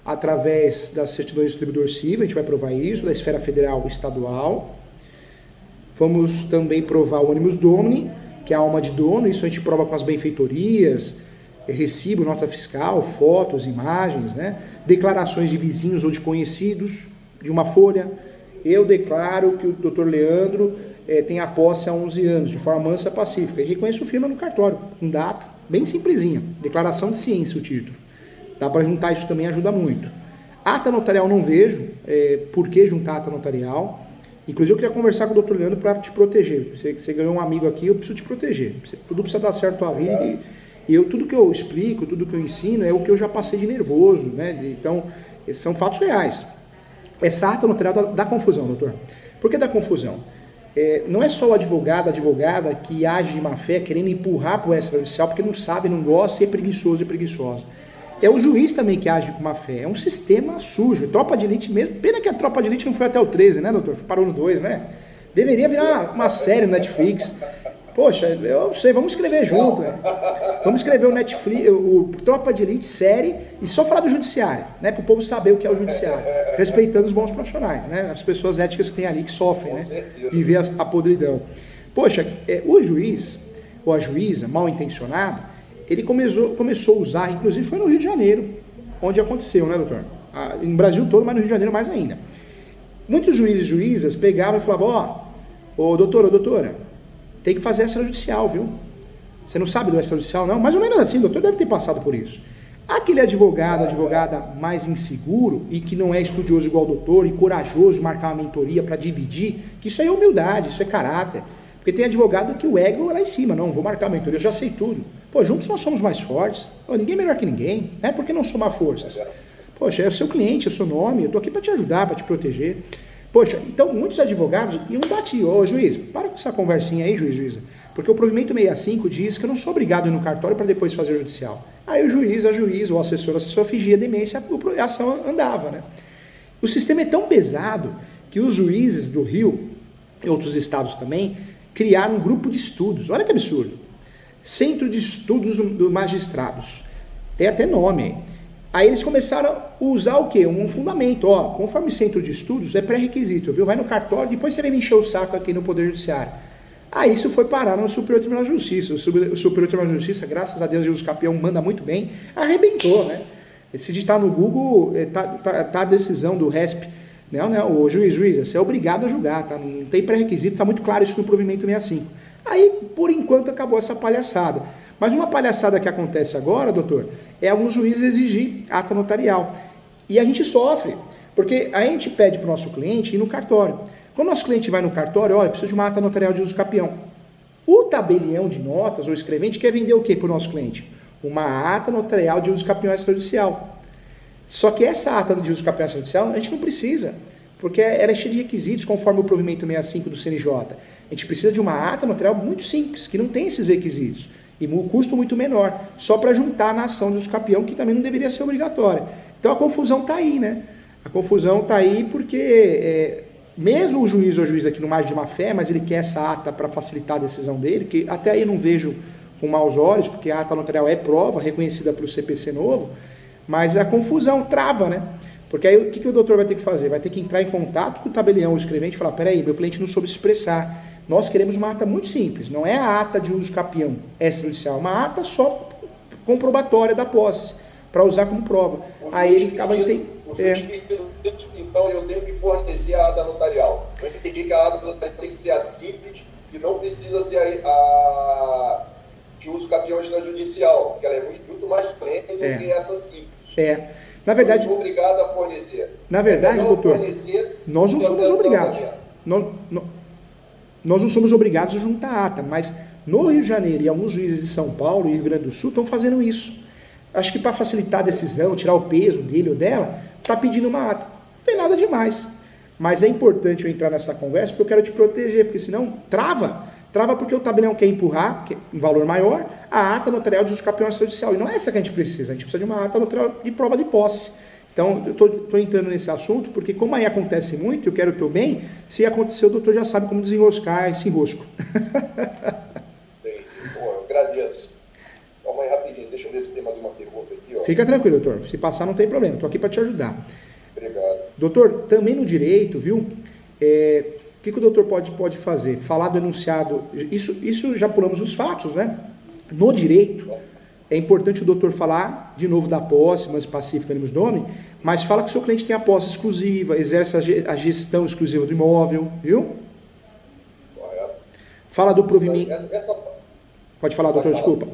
através das certidões do distribuidor civil, a gente vai provar isso, da esfera federal e estadual. Vamos também provar o animus domini, que é a alma de dono, isso a gente prova com as benfeitorias, recibo, nota fiscal, fotos, imagens, né? Declarações de vizinhos ou de conhecidos, de uma folha. Eu declaro que o doutor Leandro tem a posse há 11 anos, de forma mansa e pacífica, e reconheço firma no cartório, com data, bem simplesinha, declaração de ciência o título. Dá para juntar, isso também ajuda muito. Ata notarial não vejo, por que juntar ata notarial? Inclusive eu queria conversar com o doutor Leandro para te proteger. Você ganhou um amigo aqui, eu preciso te proteger. Tudo precisa dar certo na tua vida e tudo que eu explico, tudo que eu ensino é o que eu já passei de nervoso, né? Então, são fatos reais. Essa ata notarial dá confusão, doutor. Por que dá confusão? Não é só o advogado, a advogada que age de má fé querendo empurrar para o extrajudicial porque não sabe, não gosta e é preguiçoso e preguiçosa. É o juiz também que age com má fé. É um sistema sujo. Tropa de elite mesmo. Pena que a tropa de elite não foi até o 13, né, doutor? Parou no 2, né? Deveria virar uma série no Netflix. Poxa, eu sei, vamos escrever junto. Vamos escrever o Netflix, o Tropa de Elite série e só falar do judiciário, né? Para o povo saber o que é o judiciário. Respeitando os bons profissionais, né? As pessoas éticas que tem ali, que sofrem, né? De ver a podridão. Poxa, o juiz ou a juíza, mal intencionado, ele começou a usar, inclusive foi no Rio de Janeiro, onde aconteceu, né, doutor? No Brasil todo, mas no Rio de Janeiro mais ainda. Muitos juízes e juízas pegavam e falavam, ô doutora, tem que fazer extrajudicial, viu? Você não sabe do extrajudicial, não? Mais ou menos assim, o doutor deve ter passado por isso. Aquele advogada mais inseguro e que não é estudioso igual o doutor e corajoso de marcar uma mentoria para dividir, que isso aí é humildade, isso é caráter. Porque tem advogado que o ego é lá em cima, não, vou marcar a mentoria, eu já sei tudo. Pô, juntos nós somos mais fortes, ninguém é melhor que ninguém, né? Por que não somar forças? Poxa, é o seu cliente, é o seu nome, eu tô aqui para te ajudar, para te proteger. Poxa, então muitos advogados iam bater, juiz, para com essa conversinha aí, juíza, porque o provimento 65 diz que eu não sou obrigado a ir no cartório para depois fazer o judicial. Aí o juiz, o assessor fingia demência, a ação andava, né? O sistema é tão pesado que os juízes do Rio, e outros estados também, criaram um grupo de estudos. Olha que absurdo. Centro de Estudos do Magistrados. Tem até nome aí. Aí eles começaram a usar o quê? Um fundamento. Ó, conforme centro de estudos, é pré-requisito, viu? Vai no cartório, depois você vem me encher o saco aqui no Poder Judiciário. Aí isso foi parar no Superior Tribunal de Justiça. O Superior Tribunal de Justiça, graças a Deus, o Capião manda muito bem, arrebentou, né? Se digitar no Google, tá a decisão do RESP. Não, o juiz, você é obrigado a julgar, tá? Não tem pré-requisito, tá muito claro isso no provimento 65. Aí, por enquanto, acabou essa palhaçada. Mas uma palhaçada que acontece agora, doutor, é alguns juízes exigir ata notarial. E a gente sofre, porque a gente pede para o nosso cliente ir no cartório. Quando o nosso cliente vai no cartório, olha, eu preciso de uma ata notarial de uso capião. O tabelião de notas, ou escrevente, quer vender o quê para o nosso cliente? Uma ata notarial de uso capião extrajudicial. Só que essa ata de uso capião extrajudicial, a gente não precisa, porque ela é cheia de requisitos, conforme o provimento 65 do CNJ. A gente precisa de uma ata notarial muito simples, que não tem esses requisitos, e um custo muito menor, só para juntar na ação de uso capião, que também não deveria ser obrigatória. Então a confusão está aí, né? A confusão está aí porque, mesmo o juiz ou a juíza aqui no margem de má fé, mas ele quer essa ata para facilitar a decisão dele, que até aí eu não vejo com maus olhos, porque a ata notarial é prova, reconhecida pelo CPC novo, mas a confusão trava, né? Porque aí o que o doutor vai ter que fazer? Vai ter que entrar em contato com o tabelião, o escrevente, e falar, peraí, meu cliente não soube se expressar. Nós queremos uma ata muito simples, não é a ata de uso capião extrajudicial, é uma ata só comprobatória da posse, para usar como prova. Aí ele acaba entendendo. Então eu tenho que fornecer a ata notarial. Eu entendi que a ata notarial tem que ser a simples e não precisa ser a de uso capião extrajudicial, porque ela é muito mais plena do que essa simples. Na verdade, eu sou obrigado a fornecer. Na verdade, doutor, nós não somos obrigados. Nós não somos obrigados a juntar a ata, mas no Rio de Janeiro e alguns juízes de São Paulo e Rio Grande do Sul estão fazendo isso. Acho que para facilitar a decisão, tirar o peso dele ou dela, está pedindo uma ata. Não tem nada demais. Mas é importante eu entrar nessa conversa porque eu quero te proteger, porque senão trava. Trava porque o tabelião quer empurrar, que é um valor maior, a ata notarial de uso capião extrajudicial. E não é essa que a gente precisa de uma ata notarial de prova de posse. Então, eu estou entrando nesse assunto porque, como aí acontece muito, eu quero o teu bem, se acontecer, o doutor já sabe como desenroscar esse enrosco. Entendi. Bom, eu agradeço. Calma aí rapidinho, deixa eu ver se tem mais uma pergunta aqui. Ó. Fica tranquilo, doutor. Se passar, não tem problema. Estou aqui para te ajudar. Obrigado. Doutor, também no direito, viu? O que o doutor pode fazer? Falar do enunciado. Isso já pulamos os fatos, né? No direito, é importante o doutor falar, de novo, da posse, mas pacífica, animus domini, mas fala que o seu cliente tem a posse exclusiva, exerce a gestão exclusiva do imóvel, viu? Correto. Fala do provimento... Pode falar, doutor, desculpa.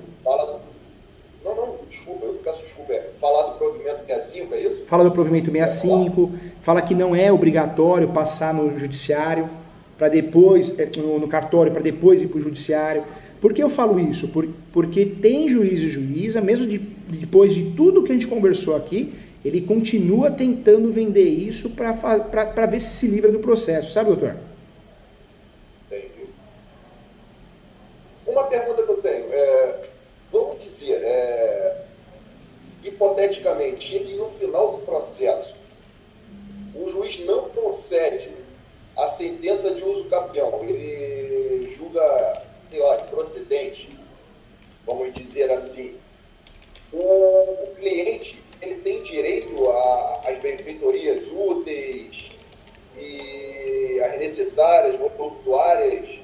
Não, desculpa, eu peço desculpa. Falar do provimento 65, é isso? Fala do provimento 65, fala que não é obrigatório passar no judiciário, para depois, no cartório, para depois ir para o judiciário. Por que eu falo isso? Porque tem juiz e juíza, mesmo depois de tudo que a gente conversou aqui, ele continua tentando vender isso para ver se livra do processo. Sabe, doutor? Entendi. Uma pergunta que eu tenho. Vamos dizer, hipoteticamente, que no final do processo, o juiz não concede a sentença de uso capião, ele julga, sei lá, improcedente, vamos dizer assim. O cliente, ele tem direito às benfeitorias úteis e as necessárias, voluntárias.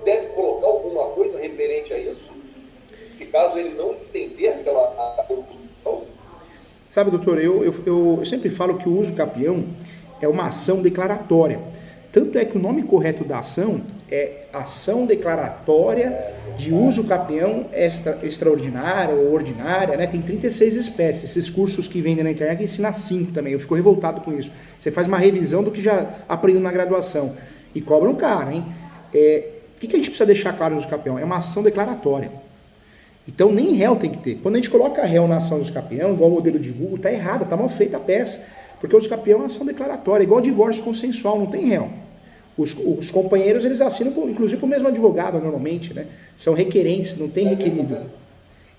Deve colocar alguma coisa referente a isso? Se caso ele não entender pela condução? Sabe, doutor, eu sempre falo que o uso capião é uma ação declaratória. Tanto é que o nome correto da ação é ação declaratória de uso capião extraordinária ou ordinária, né? Tem 36 espécies. Esses cursos que vendem na internet ensinam 5 também. Eu fico revoltado com isso. Você faz uma revisão do que já aprendeu na graduação e cobra um caro, hein? O que a gente precisa deixar claro no uso capião? É uma ação declaratória. Então nem réu tem que ter. Quando a gente coloca réu na ação do uso capião, igual o modelo de Google, tá errado, tá mal feita a peça. Porque o uso capião é uma ação declaratória, igual divórcio consensual, não tem réu. Os companheiros, eles assinam, inclusive, para o mesmo advogado, normalmente, né? São requerentes, não tem requerido.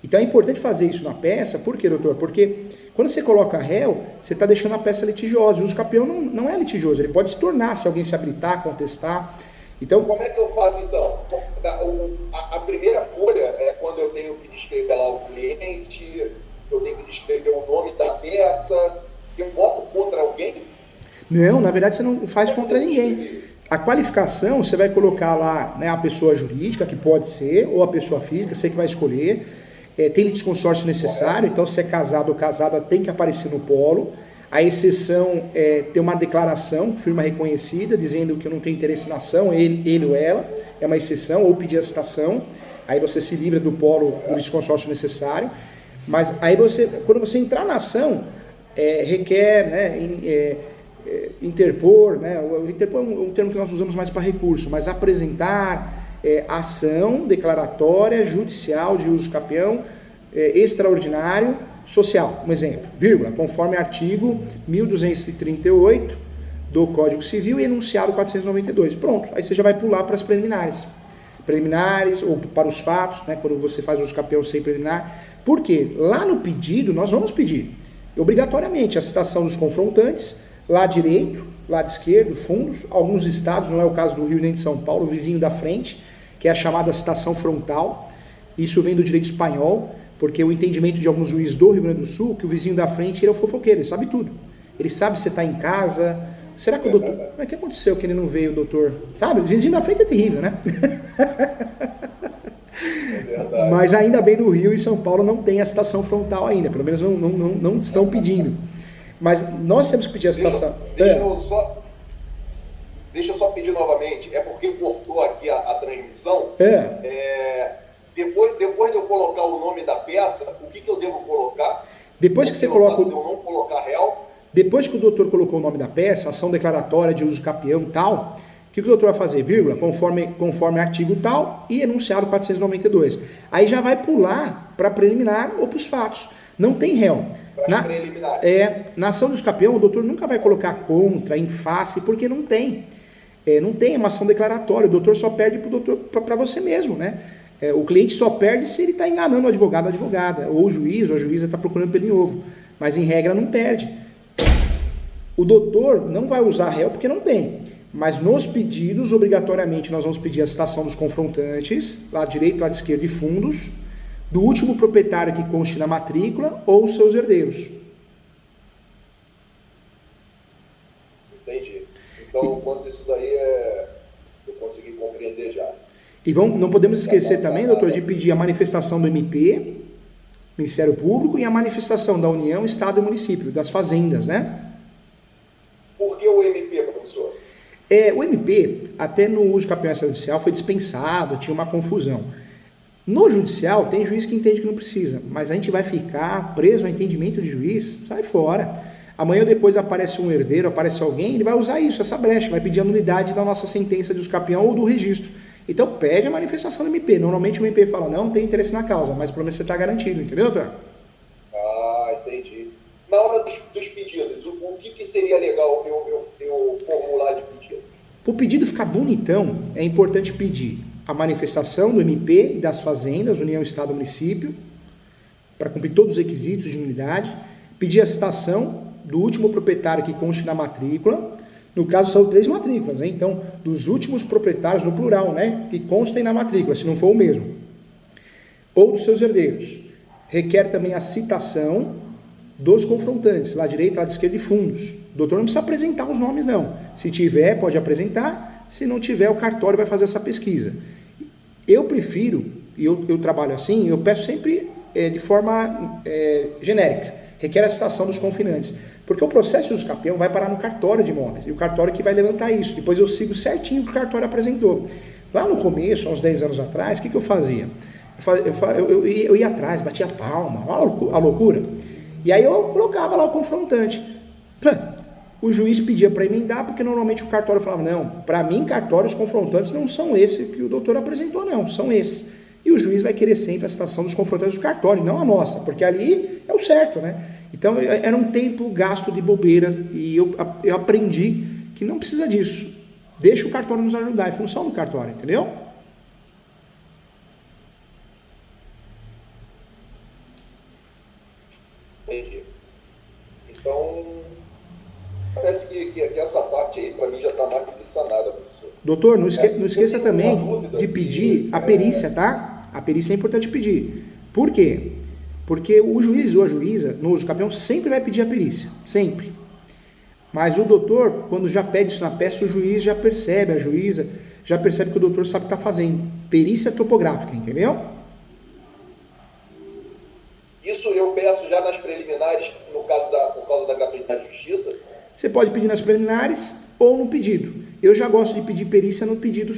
Então é importante fazer isso na peça, por quê, doutor? Porque quando você coloca réu, você está deixando a peça litigiosa. O uso capião não é litigioso, ele pode se tornar se alguém se habilitar, contestar. Então, como é que eu faço então? A primeira folha é quando eu tenho que descrever lá o cliente, eu tenho que descrever o nome da peça, eu voto contra alguém? Não, na verdade você não faz contra ninguém. A qualificação, você vai colocar lá, né, a pessoa jurídica, que pode ser, ou a pessoa física, você que vai escolher. Tem litisconsórcio necessário, então se é casado ou casada tem que aparecer no polo. A exceção é ter uma declaração, firma reconhecida, dizendo que eu não tenho interesse na ação, ele ou ela, é uma exceção, ou pedir a citação, aí você se livra do polo do litisconsórcio necessário. Mas aí quando você entrar na ação, requer, né, interpor, né, o interpor é um termo que nós usamos mais para recurso, mas apresentar ação declaratória judicial de uso capião extraordinário social, um exemplo, vírgula, conforme artigo 1238 do Código Civil e enunciado 492. Pronto, aí você já vai pular para as preliminares ou para os fatos, né, quando você faz uso capião sem preliminar. Por quê? Lá no pedido nós vamos pedir obrigatoriamente a citação dos confrontantes, lado direito, lado esquerdo, fundos. Alguns estados, não é o caso do Rio nem de São Paulo, o vizinho da frente, que é a chamada citação frontal. Isso vem do direito espanhol, porque o entendimento de alguns juízes do Rio Grande do Sul, que o vizinho da frente ele é o fofoqueiro, ele sabe tudo. Ele sabe se você está em casa. Será que o doutor... O que aconteceu que ele não veio, doutor? Sabe, o vizinho da frente é terrível, né? Mas ainda bem no Rio e São Paulo não tem a citação frontal ainda, pelo menos não estão pedindo. Mas nós temos que pedir a citação. Deixa eu só pedir novamente, é porque cortou aqui a transmissão. Depois de eu colocar o nome da peça, o que eu devo colocar? Depois que você coloca... Eu não colocar réu. Depois que o doutor colocou o nome da peça, ação declaratória de uso capião e tal, o que o doutor vai fazer? Vírgula, conforme artigo tal e enunciado 492. Aí já vai pular para preliminar ou para os fatos. Não tem réu. Na ação do uso capião, o doutor nunca vai colocar contra, em face, porque não tem. Não tem uma ação declaratória. O doutor só perde para você mesmo, né? O cliente só perde se ele está enganando o advogado ou a advogada, ou o juiz ou a juíza está procurando pelo em ovo. Mas em regra não perde. O doutor não vai usar réu porque não tem. Mas nos pedidos, obrigatoriamente, nós vamos pedir a citação dos confrontantes, lado direito, lado esquerdo e fundos, do último proprietário que conste na matrícula ou os seus herdeiros. Entendi. Então, quanto isso daí eu consegui compreender já. E não podemos esquecer também, doutor, de pedir a manifestação do MP, Ministério Público, e a manifestação da União, Estado e Município, das fazendas, né? Por que o MP, professor? O MP, até no uso capião extrajudicial, foi dispensado, tinha uma confusão. No judicial, tem juiz que entende que não precisa, mas a gente vai ficar preso ao entendimento de juiz, sai fora. Amanhã ou depois aparece um herdeiro, aparece alguém, ele vai usar isso, essa brecha, vai pedir a nulidade da nossa sentença de uso capião ou do registro. Então pede a manifestação do MP. Normalmente o MP fala, não tem interesse na causa, mas pelo menos você está garantido, entendeu, doutor? Entendi. Na hora dos pedidos, o que seria legal eu formular de pedido? Para o pedido ficar bonitão, é importante pedir a manifestação do MP e das fazendas, União, Estado e Município, para cumprir todos os requisitos de nulidade, pedir a citação do último proprietário que conste na matrícula. No caso, são 3 matrículas, né? Então, dos últimos proprietários, no plural, né? Que constem na matrícula, se não for o mesmo. Ou dos seus herdeiros. Requer também a citação dos confrontantes, lá direito, lá esquerda e fundos. O doutor não precisa apresentar os nomes, não. Se tiver, pode apresentar. Se não tiver, o cartório vai fazer essa pesquisa. Eu prefiro, e eu trabalho assim, eu peço sempre de forma genérica. Requer a citação dos confinantes. Porque o processo de uso capião vai parar no cartório de imóveis. E o cartório que vai levantar isso. Depois eu sigo certinho o que o cartório apresentou. Lá no começo, há uns 10 anos atrás, o que eu fazia? Eu ia atrás, batia palma, olha a loucura. E aí eu colocava lá o confrontante. O juiz pedia para emendar, porque normalmente o cartório falava, não, para mim, cartórios confrontantes não são esses que o doutor apresentou, não, são esses. E o juiz vai querer sempre a citação dos confrontantes do cartório, não a nossa, porque ali é o certo, né? Então, era um tempo gasto de bobeiras e eu aprendi que não precisa disso. Deixa o cartório nos ajudar, é função do cartório, entendeu? que essa parte aí, para mim, já está mais do que sanada, professor. Doutor, não esqueça também de pedir a perícia, tá? A perícia é importante pedir. Por quê? Porque o juiz ou a juíza, no uso campeão, sempre vai pedir a perícia. Sempre. Mas o doutor, quando já pede isso na peça, o juiz já percebe, a juíza já percebe que o doutor sabe o que está fazendo. Perícia topográfica, entendeu? Isso eu peço já nas preliminares, no caso por causa da gratuidade de justiça? Você pode pedir nas preliminares ou no pedido. Eu já gosto de pedir perícia no pedido.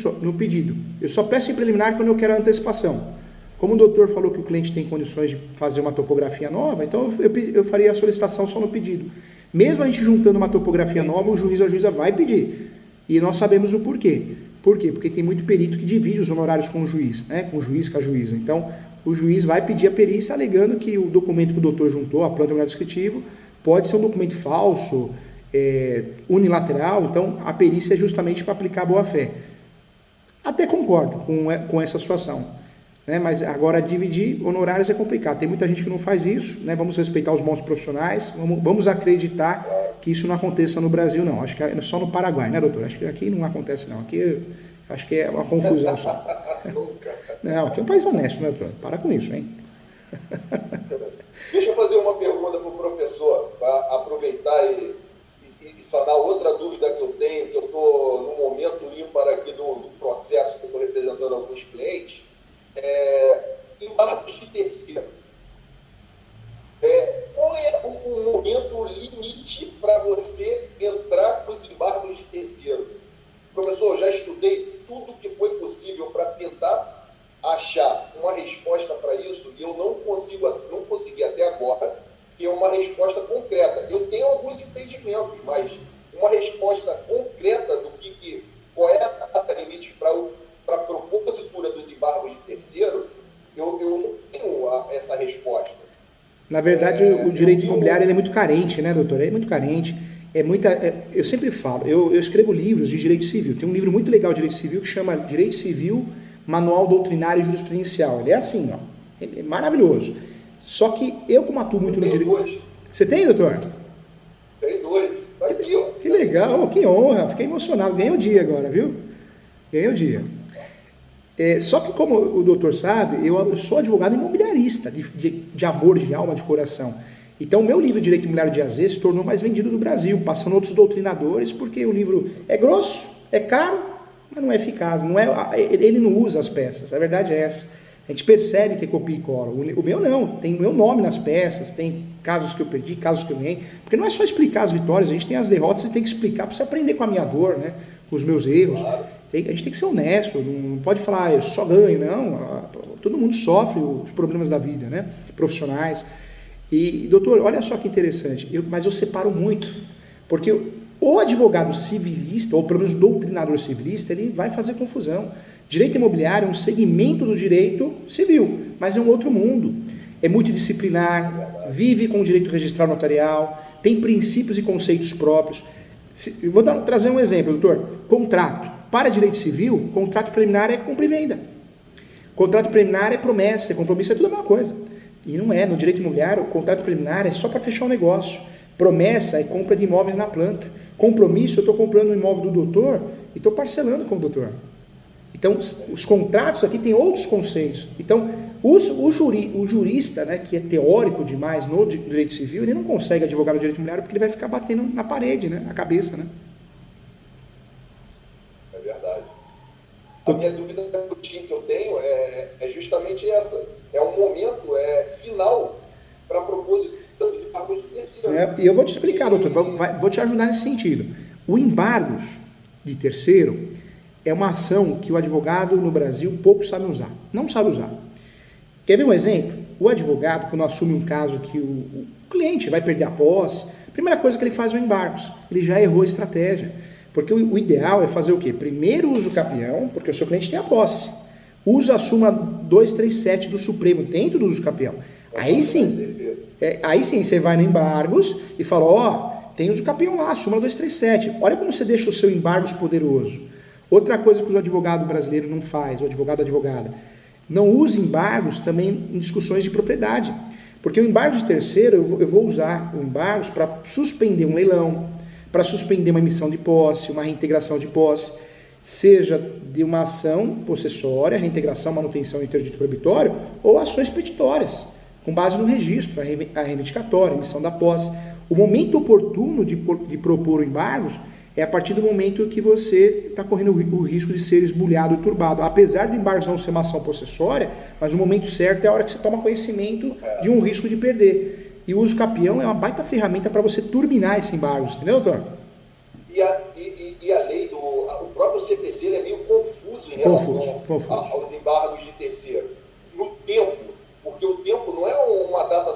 Eu só peço em preliminar quando eu quero a antecipação. Como o doutor falou que o cliente tem condições de fazer uma topografia nova, então eu faria a solicitação só no pedido. Mesmo a gente juntando uma topografia nova, o juiz ou a juíza vai pedir. E nós sabemos o porquê. Por quê? Porque tem muito perito que divide os honorários com o juiz, né? Com o juiz, com a juíza. Então, o juiz vai pedir a perícia alegando que o documento que o doutor juntou, a planta do descritivo, pode ser um documento falso, unilateral. Então, a perícia é justamente para aplicar a boa-fé. Até concordo com essa situação. Né? Mas agora dividir honorários é complicado. Tem muita gente que não faz isso, né? Vamos respeitar os bons profissionais, vamos acreditar que isso não aconteça no Brasil, não. Acho que é só no Paraguai, né, doutor? Acho que aqui não acontece, não. Aqui acho que é uma confusão só. Não, aqui é um país honesto, né, doutor? Para com isso, hein? Deixa eu fazer uma pergunta para o professor, para aproveitar e sanar outra dúvida que eu tenho, que eu estou no momento ímpar aqui do processo, que eu estou representando alguns clientes. Embargos de terceiro. Qual é o momento limite para você entrar nos embargos de terceiro? Professor, eu já estudei tudo que foi possível para tentar achar uma resposta para isso e eu não consegui até agora ter uma resposta concreta. Eu tenho alguns entendimentos, mas uma resposta concreta do qual é a data limite para a propositura dos embargos de terceiro, eu não tenho essa resposta. Na verdade, o direito imobiliário ele é muito carente, né, doutor? Ele é muito carente. Eu sempre falo, eu escrevo livros de direito civil. Tem um livro muito legal de direito civil que chama Direito Civil, Manual Doutrinário e Jurisprudencial. Ele é assim, ó. Ele é maravilhoso. Só que eu, como atuo muito no direito... Dois. Você tem, doutor? Tem dois. Tá aqui, ó. Que legal, que honra. Fiquei emocionado. Ganhei o dia agora, viu? Ganhei o dia. Só que, como o doutor sabe, eu sou advogado imobiliarista, de amor, de alma, de coração. Então, o meu livro de Direito Imobiliário de AZ se tornou mais vendido no Brasil, passando outros doutrinadores, porque o livro é grosso, é caro, mas não é eficaz. Ele não usa as peças, a verdade é essa. A gente percebe que é copia e cola. O meu não, tem o meu nome nas peças, tem casos que eu perdi, casos que eu ganhei. Porque não é só explicar as vitórias, a gente tem as derrotas e tem que explicar para você aprender com a minha dor, né? Com os meus erros. Claro. A gente tem que ser honesto, não pode falar, eu só ganho, não. Todo mundo sofre os problemas da vida, né? Profissionais. E, doutor, olha só que interessante, mas eu separo muito, porque o advogado civilista, ou pelo menos doutrinador civilista, ele vai fazer confusão. Direito imobiliário é um segmento do direito civil, mas é um outro mundo. É multidisciplinar, vive com o direito registral notarial, tem princípios e conceitos próprios. Eu vou trazer um exemplo, doutor. Contrato. Para direito civil, contrato preliminar é compra e venda. Contrato preliminar é promessa, é compromisso, é tudo a mesma coisa. E não é. No direito imobiliário, o contrato preliminar é só para fechar um negócio. Promessa é compra de imóveis na planta. Compromisso, eu estou comprando um imóvel do doutor e estou parcelando com o doutor. Então, os contratos aqui têm outros conceitos. Então, o jurista, né, que é teórico demais no direito civil, ele não consegue advogar no direito imobiliário porque ele vai ficar batendo na parede, né, na cabeça, né? É verdade. A minha dúvida que eu tenho é justamente essa. É um momento final para propósito dos embargos de terceiro. E eu vou te explicar, doutor, vou te ajudar nesse sentido. O embargos de terceiro é uma ação que o advogado no Brasil pouco sabe usar. Não sabe usar. Quer ver um exemplo? O advogado, quando assume um caso que o cliente vai perder a posse, a primeira coisa que ele faz é o embargos. Ele já errou a estratégia. Porque o ideal é fazer o quê? Primeiro usa o capião, porque o seu cliente tem a posse. Usa a súmula 237 do Supremo dentro do uso capião. Aí sim você vai no embargos e fala, tem uso capião lá, súmula 237. Olha como você deixa o seu embargos poderoso. Outra coisa que o advogado brasileiro não faz, o advogado ou advogada, não use embargos também em discussões de propriedade. Porque o embargo de terceiro, eu vou usar o embargos para suspender um leilão, para suspender uma emissão de posse, uma reintegração de posse, seja de uma ação possessória, reintegração, manutenção e interdito proibitório, ou ações petitórias, com base no registro, a reivindicatória, a emissão da posse. O momento oportuno de propor o embargos é a partir do momento que você está correndo o risco de ser esbulhado e turbado. Apesar do embargos não ser uma ação possessória, mas o momento certo é a hora que você toma conhecimento de um risco de perder. E o uso capião é uma baita ferramenta para você turbinar esse embargo, entendeu, doutor? E a lei o próprio CPC ele é meio confuso em relação aos embargos de terceiro. No tempo, porque o tempo não é uma data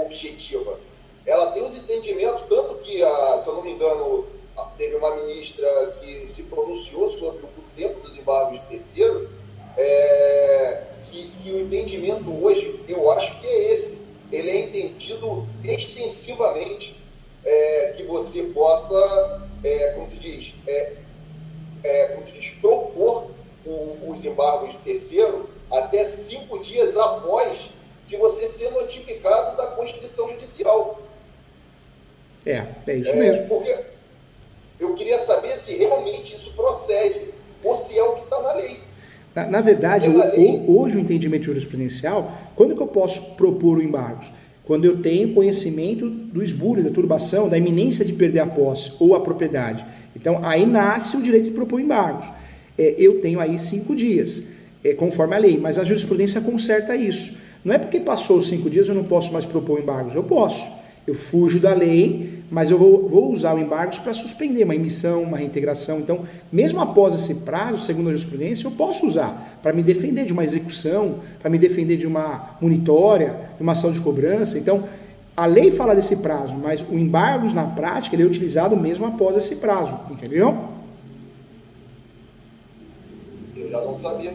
objetiva. Ela tem os entendimentos, tanto que, se eu não me engano, teve uma ministra que se pronunciou sobre o tempo dos embargos de terceiro, que o entendimento hoje, eu acho que é esse. Ele é entendido extensivamente, que você possa, como se diz, propor os embargos de terceiro até 5 dias após de você ser notificado da Constituição Judicial. É isso mesmo. Porque eu queria saber se realmente isso procede ou se é o que está na lei. Na verdade, hoje o entendimento jurisprudencial, quando que eu posso propor o embargos? Quando eu tenho conhecimento do esbulho, da turbação, da iminência de perder a posse ou a propriedade. Então, aí nasce o direito de propor embargos. Eu tenho aí 5 dias, conforme a lei, mas a jurisprudência conserta isso. Não é porque passou os 5 dias eu não posso mais propor embargos. Eu posso. Eu fujo da lei, mas eu vou usar o embargos para suspender uma emissão, uma reintegração. Então, mesmo após esse prazo, segundo a jurisprudência, eu posso usar para me defender de uma execução, para me defender de uma monitória, de uma ação de cobrança. Então, a lei fala desse prazo, mas o embargos na prática ele é utilizado mesmo após esse prazo, entendeu? Eu já não sabia.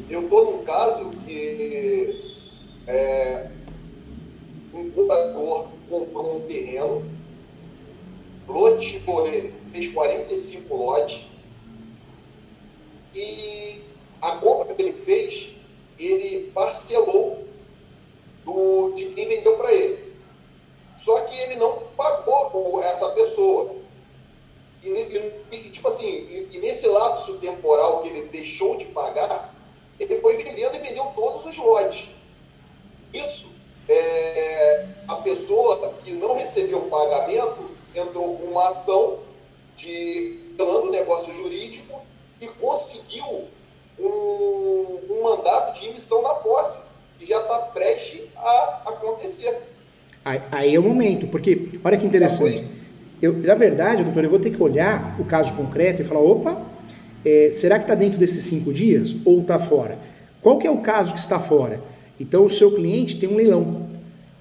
Eu estou num caso que um comprador comprou um terreno, loteou ele, fez 45 lotes, e a compra que ele fez, ele parcelou de quem vendeu para ele. Só que ele não pagou essa pessoa. E nesse lapso temporal que ele deixou de pagar, ele foi vendendo e vendeu todos os lotes. Isso, a pessoa que não recebeu o pagamento entrou com uma ação pelo negócio jurídico e conseguiu um mandato de emissão na posse, que já está prestes a acontecer. Aí é o momento, porque, olha que interessante, na verdade, doutor, eu vou ter que olhar o caso concreto e falar, opa, será que está dentro desses 5 dias ou está fora? Qual que é o caso que está fora? Então, o seu cliente tem um leilão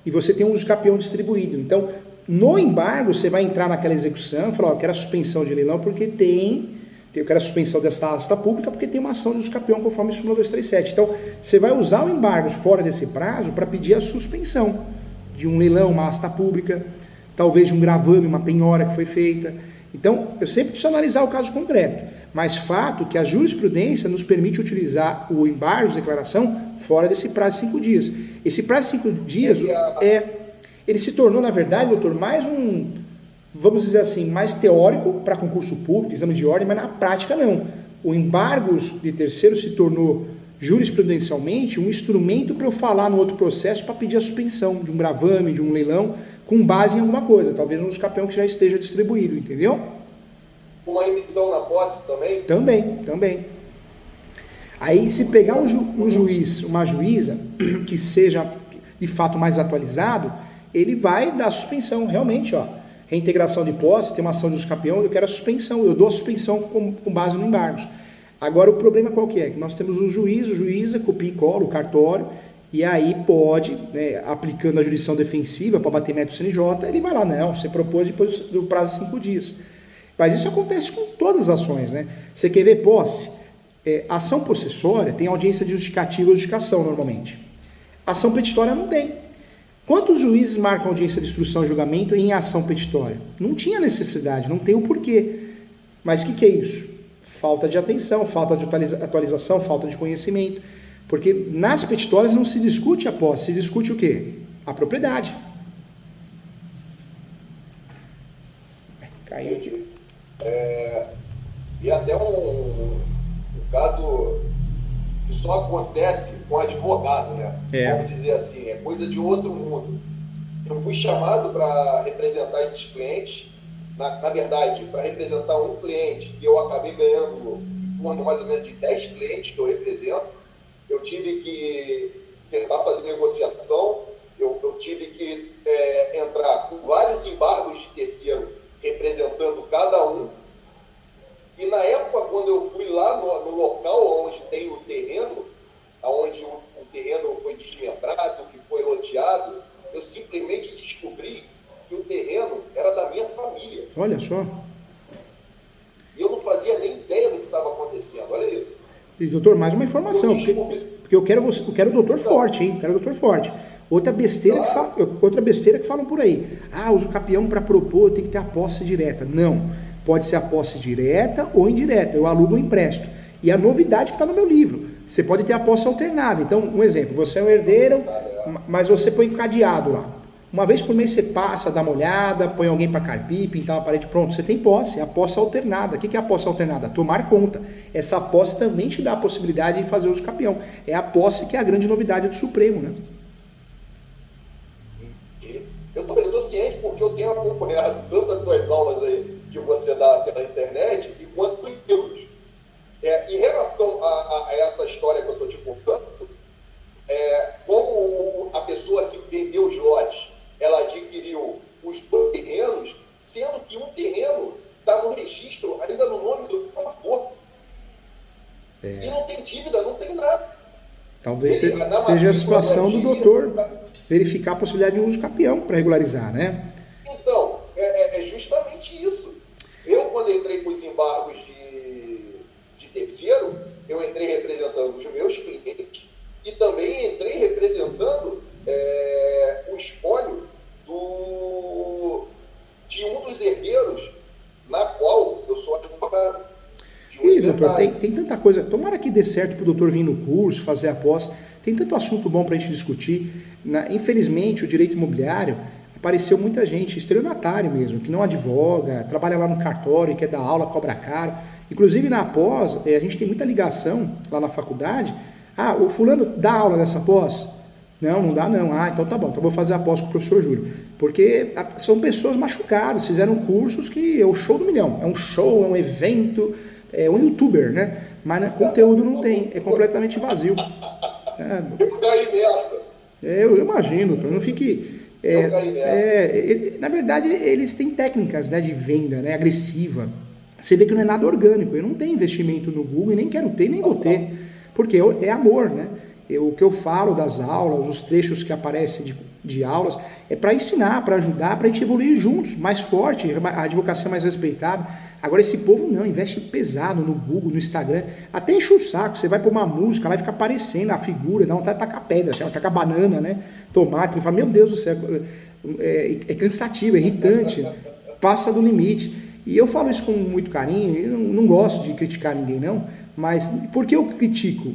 e você tem um uso capião distribuído. Então, no embargo, você vai entrar naquela execução e falar, eu quero a suspensão de leilão porque eu quero a suspensão dessa asta pública porque tem uma ação de uso capião conforme súmula 237. Então, você vai usar o embargo fora desse prazo para pedir a suspensão de um leilão, uma asta pública, talvez de um gravame, uma penhora que foi feita. Então, eu sempre preciso analisar o caso concreto. Mas fato que a jurisprudência nos permite utilizar o embargo de declaração fora desse prazo de 5 dias. Esse prazo de 5 dias, ele se tornou, na verdade, doutor, mais vamos dizer assim, mais teórico para concurso público, exame de ordem, mas na prática não. O embargo de terceiro se tornou jurisprudencialmente um instrumento para eu falar no outro processo para pedir a suspensão de um gravame, de um leilão, com base em alguma coisa, talvez um escapião que já esteja distribuído, entendeu? Uma emissão na posse também? Também. Aí, se pegar um juiz, uma juíza, que seja de fato mais atualizado, ele vai dar suspensão, realmente, reintegração de posse, tem uma ação de escapião, eu quero a suspensão, eu dou a suspensão com base no embargos. Agora, o problema qual que é? Que nós temos o juiz, o juíza, copia e cola, o cartório, e aí pode, aplicando a jurisdição defensiva para bater mérito CNJ, ele vai lá, não, você propôs depois do prazo de 5 dias. Mas isso acontece com todas as ações, né? Você quer ver posse? Ação possessória tem audiência de justificativa ou justificação, normalmente. Ação petitória não tem. Quantos juízes marcam audiência de instrução e julgamento em ação petitória? Não tinha necessidade, não tem o porquê. Mas o que é isso? Falta de atenção, falta de atualização, falta de conhecimento. Porque nas petitórias não se discute a posse, se discute o quê? A propriedade. até um caso que só acontece com advogado, né? Vamos dizer assim, é coisa de outro mundo. Eu fui chamado para representar esses clientes, na verdade, para representar um cliente que eu acabei ganhando em torno mais ou menos de 10 clientes que eu represento. Eu tive que tentar fazer negociação, eu tive que entrar com vários embargos de terceiro, representando cada um. E na época, quando eu fui lá no local onde tem o terreno, onde o terreno foi desmembrado, que foi loteado, eu simplesmente descobri que o terreno era da minha família. Olha só. E eu não fazia nem ideia do que estava acontecendo, olha isso. E, doutor, mais uma informação, porque eu quero o doutor forte, hein? Eu quero o doutor forte. Outra besteira, outra besteira que falam por aí. Usa o capião para propor, tem que ter a posse direta. Não. Pode ser a posse direta ou indireta. Eu alugo ou empresto. E a novidade que está no meu livro. Você pode ter a posse alternada. Então, um exemplo. Você é um herdeiro, mas você põe cadeado lá. Uma vez por mês você passa, dá uma olhada, põe alguém para carpir, pintar uma parede, pronto, você tem posse, é a posse alternada. O que é a posse alternada? Tomar conta. Essa posse também te dá a possibilidade de fazer uso capião. É a posse que é a grande novidade do Supremo, né? Eu tô ciente porque eu tenho acompanhado tanto as tuas aulas aí que você dá pela internet e quanto livros. Em relação a essa história que eu estou te contando, como a pessoa que vendeu os lotes, ela adquiriu os 2 terrenos, sendo que um terreno está no registro ainda no nome do avô. E não tem dívida, não tem nada. Talvez seja a situação do doutor verificar a possibilidade de um uso capião para regularizar, né? Então, é justamente isso. Eu, quando entrei com os embargos de terceiro, eu entrei representando os meus clientes e também entrei representando o espólio de um dos herdeiros, na qual eu sou advogado. Ih, doutor, tem tanta coisa. Tomara que dê certo para o doutor vir no curso, fazer a pós. Tem tanto assunto bom para a gente discutir. Infelizmente, o direito imobiliário, apareceu muita gente, estelionatário mesmo, que não advoga, trabalha lá no cartório, quer dar aula, cobra caro. Inclusive na pós, a gente tem muita ligação lá na faculdade. O fulano dá aula nessa pós? Não dá não. Então tá bom, então vou fazer a pós com o professor Júlio. Porque são pessoas machucadas, fizeram cursos que é o show do milhão. É um show, é um evento, é um youtuber, né? Mas conteúdo não tem, é completamente vazio. Eu caí nessa. Eu imagino, doutor, não fique... na verdade, eles têm técnicas, né, de venda, né, agressiva. Você vê que não é nada orgânico. Eu não tenho investimento no Google e nem quero ter, nem vou ter. Porque é amor, né? O que eu falo das aulas, os trechos que aparecem de aulas, é para ensinar, para ajudar, para a gente evoluir juntos, mais forte, a advocacia mais respeitada. Agora esse povo não, investe pesado no Google, no Instagram, até enche o saco. Você vai pôr uma música, vai ficar aparecendo a figura, dá vontade de tacar pedra, tacar banana, né? Tomate, ele fala, meu Deus do céu, é cansativo, é irritante, passa do limite. E eu falo isso com muito carinho, eu não gosto de criticar ninguém não, mas por que eu critico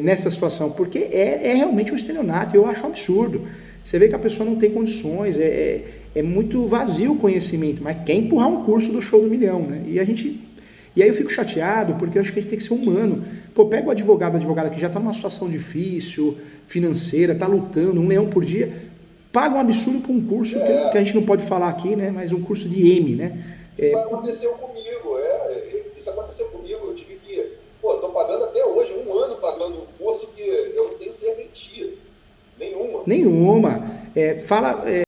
nessa situação? Porque é realmente um estelionato, eu acho um absurdo. Você vê que a pessoa não tem condições, é muito vazio o conhecimento, mas quer empurrar um curso do show do milhão, né? E aí eu fico chateado, porque eu acho que a gente tem que ser humano. Pô, pega o advogado, a advogada que já está numa situação difícil, financeira, está lutando, 1 leão por dia, paga um absurdo por um curso que a gente não pode falar aqui, né? Mas um curso de M, né? Isso aconteceu comigo, isso aconteceu comigo, eu tive que, estou pagando até hoje, 1 ano pagando um curso que eu não tenho serventia nenhuma. Fala...